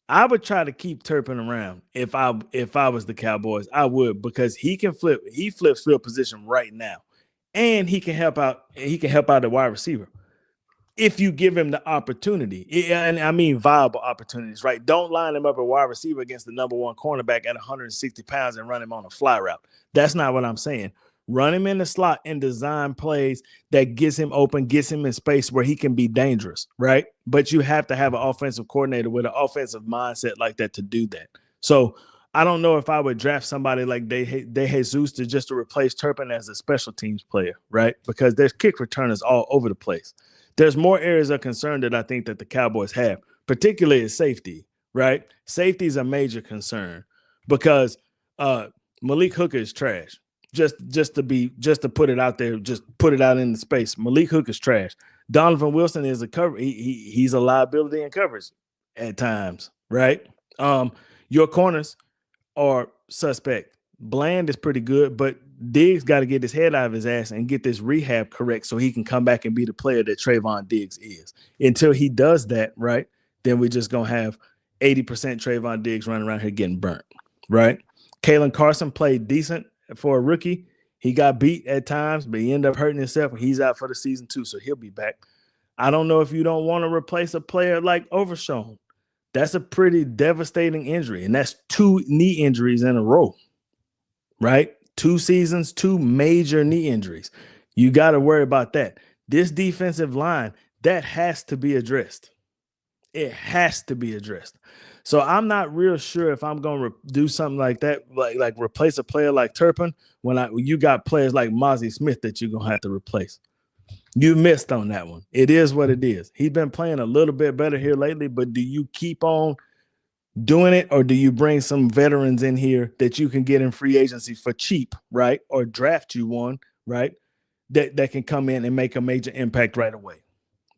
S1: I would try to keep Turpin around if I was the Cowboys. I would, because he flips field position right now. And he can help out the wide receiver if you give him the opportunity. And I mean viable opportunities, right? Don't line him up at wide receiver against the number one cornerback at 160 pounds and run him on a fly route. That's not what I'm saying. Run him in the slot and design plays that gets him open, gets him in space where he can be dangerous, right? But you have to have an offensive coordinator with an offensive mindset like that to do that. So I don't know if I would draft somebody like DeJesus to replace Turpin as a special teams player, right? Because there's kick returners all over the place. There's more areas of concern that I think that the Cowboys have, particularly at safety, right? Safety is a major concern because Malik Hooker is trash. Just to put it out there, just put it out in the space. Malik Hooker is trash. Donovan Wilson is a cover. He's a liability in coverage at times, right? Your corners are suspect. Bland is pretty good, but Diggs got to get his head out of his ass and get this rehab correct so he can come back and be the player that Trayvon Diggs is. Until he does that, right, then we're just going to have 80% Trayvon Diggs running around here getting burnt, right? Kalen Carson played decent for a rookie. He got beat at times, but he ended up hurting himself, and he's out for the season too, so he'll be back. I don't know if you don't want to replace a player like Overshown. That's a pretty devastating injury, and that's 2 knee injuries in a row, right? 2 seasons, 2 major knee injuries. You got to worry about that. This defensive line, that has to be addressed. It has to be addressed. So I'm not real sure if I'm going to do something like that, like replace a player like Turpin when you got players like Mozzie Smith that you're going to have to replace. You missed on that one. It is what it is. He's been playing a little bit better here lately, but do you keep on doing it, or do you bring some veterans in here that you can get in free agency for cheap, right? Or draft you one, right? That can come in and make a major impact right away,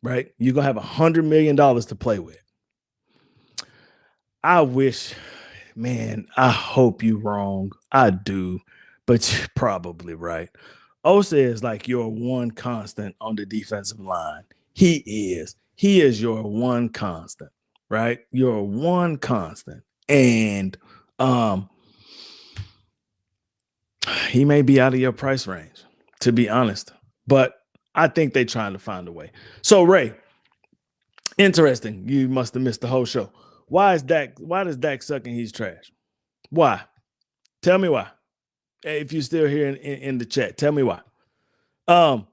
S1: right? You're going to have $100 million to play with. I wish, man, I hope you're wrong. I do, but you're probably right. Osa is like your one constant on the defensive line. He is your one constant, right? Your one constant. And he may be out of your price range, to be honest. But I think they're trying to find a way. So, Ray, interesting. You must have missed the whole show. Why does Dak suck and he's trash? Why? Tell me why. If you're still here in the chat, tell me why. I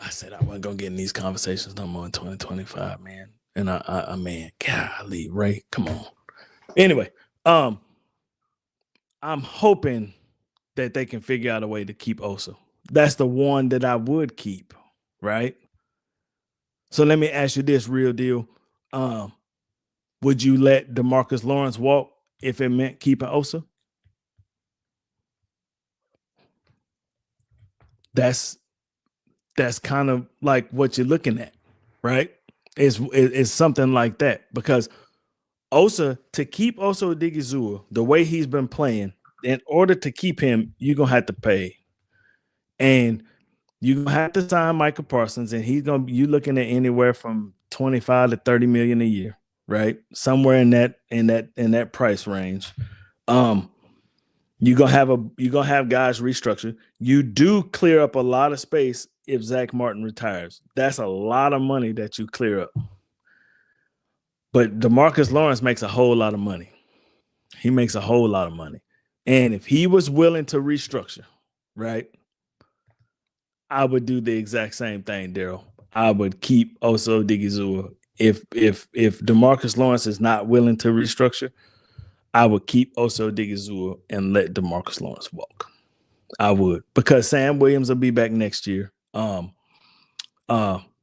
S1: said I wasn't gonna get in these conversations no more in 2025, man. And I man, golly, Ray, come on. Anyway, I'm hoping that they can figure out a way to keep Osa. That's the one that I would keep, right? So let me ask you this real deal. Would you let DeMarcus Lawrence walk if it meant keeping Osa? That's kind of like what you're looking at, right? It's something like that, because to keep Osa Odigizua the way he's been playing, in order to keep him, you're gonna have to pay, and you're gonna have to sign Micah Parsons, and you looking at anywhere from 25 to 30 million a year, right? Somewhere in that price range. You're gonna have guys restructure. You do clear up a lot of space if Zach Martin retires. That's a lot of money that you clear up. But DeMarcus Lawrence makes a whole lot of money. He makes a whole lot of money. And if he was willing to restructure, right, I would do the exact same thing, Daryl. I would keep Osa Odigizua. If DeMarcus Lawrence is not willing to restructure, I would keep Osa Odigizua and let DeMarcus Lawrence walk. I would, because Sam Williams will be back next year. Marshawn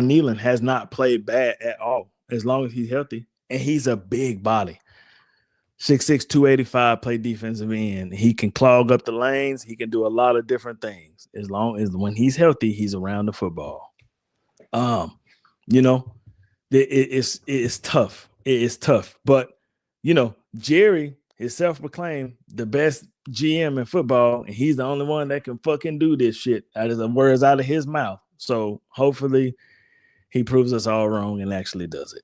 S1: Nealon has not played bad at all, as long as he's healthy. And he's a big body. 6'6", 285, play defensive end. He can clog up the lanes. He can do a lot of different things. As long as when he's healthy, he's around the football. It's tough. It is tough. But, Jerry is self-proclaimed the best GM in football, and he's the only one that can fucking do this shit out of the words out of his mouth. So hopefully he proves us all wrong and actually does it.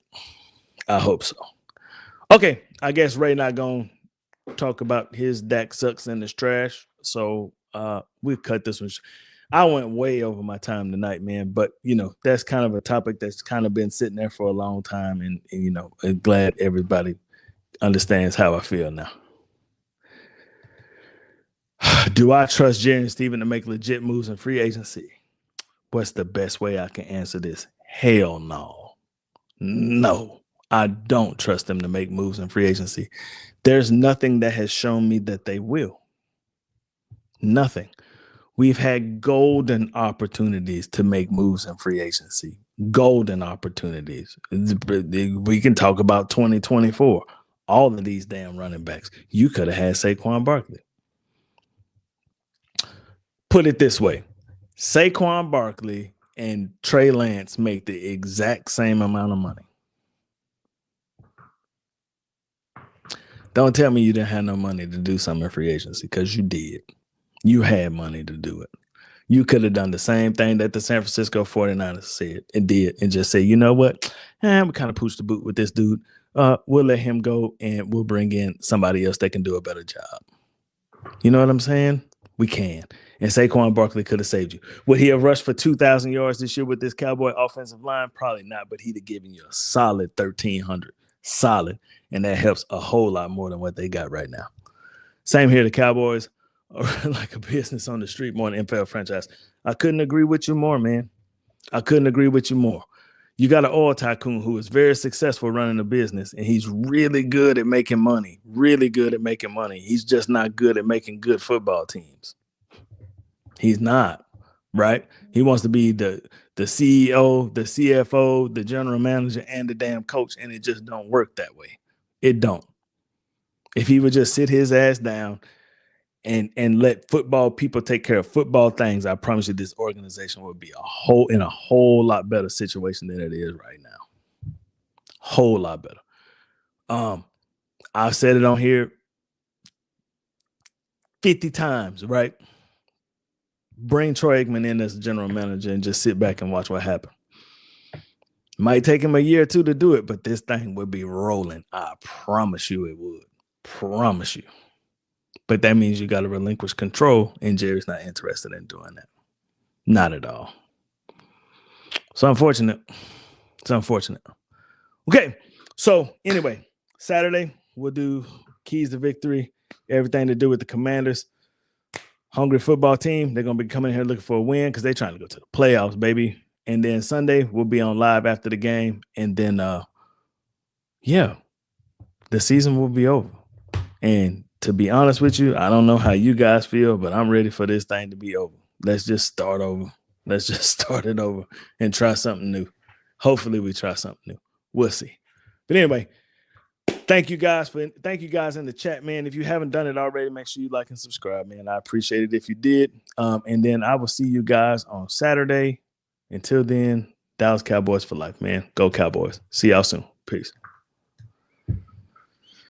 S1: I hope so. Okay, I guess Ray not going to talk about his Dak sucks and his trash. So we'll cut this one. I went way over my time tonight, man. But, that's kind of a topic that's kind of been sitting there for a long time. And I'm glad everybody understands how I feel now. Do I trust Jerry and Steven to make legit moves in free agency? What's the best way I can answer this? Hell no. No, I don't trust them to make moves in free agency. There's nothing that has shown me that they will. Nothing. We've had golden opportunities to make moves in free agency. Golden opportunities. We can talk about 2024. All of these damn running backs. You could have had Saquon Barkley. Put it this way. Saquon Barkley and Trey Lance make the exact same amount of money. Don't tell me you didn't have no money to do something in free agency, because you did. You had money to do it. You could have done the same thing that the San Francisco 49ers said and did, and just say, you know what? We kind of pushed the boot with this dude. We'll let him go, and we'll bring in somebody else that can do a better job. You know what I'm saying? We can. And Saquon Barkley could have saved you. Would he have rushed for 2,000 yards this year with this Cowboy offensive line? Probably not, but he'd have given you a solid 1,300. Solid. And that helps a whole lot more than what they got right now. Same here, the Cowboys. like a business on the street more than NFL franchise. I couldn't agree with you more, man. I couldn't agree with you more. You got an oil tycoon who is very successful running a business, and he's really good at making money. Really good at making money. He's just not good at making good football teams. He's not, right? He wants to be the CEO, the CFO, the general manager, and the damn coach, and it just don't work that way. It don't. If he would just sit his ass down and let football people take care of football things, I promise you this organization would be in a whole lot better situation than it is right now. Whole lot better. I've said it on here 50 times, right? Bring Troy Aikman in as general manager and just sit back and watch what happens. Might take him a year or two to do it, but this thing would be rolling. I promise you it would. Promise you. But that means you got to relinquish control, and Jerry's not interested in doing that. Not at all. It's unfortunate. It's unfortunate. Okay, so anyway, Saturday, we'll do keys to victory, everything to do with the Commanders. Hungry football team. They're going to be coming here looking for a win because they're trying to go to the playoffs, baby. And then Sunday, we'll be on live after the game. And then, the season will be over. And to be honest with you, I don't know how you guys feel, but I'm ready for this thing to be over. Let's just start over. Let's just start it over and try something new. Hopefully we try something new. We'll see. But anyway, thank you guys in the chat, man. If you haven't done it already, make sure you like and subscribe, man. I appreciate it if you did. And then I will see you guys on Saturday. Until then, Dallas Cowboys for life, man. Go Cowboys. See y'all soon. Peace.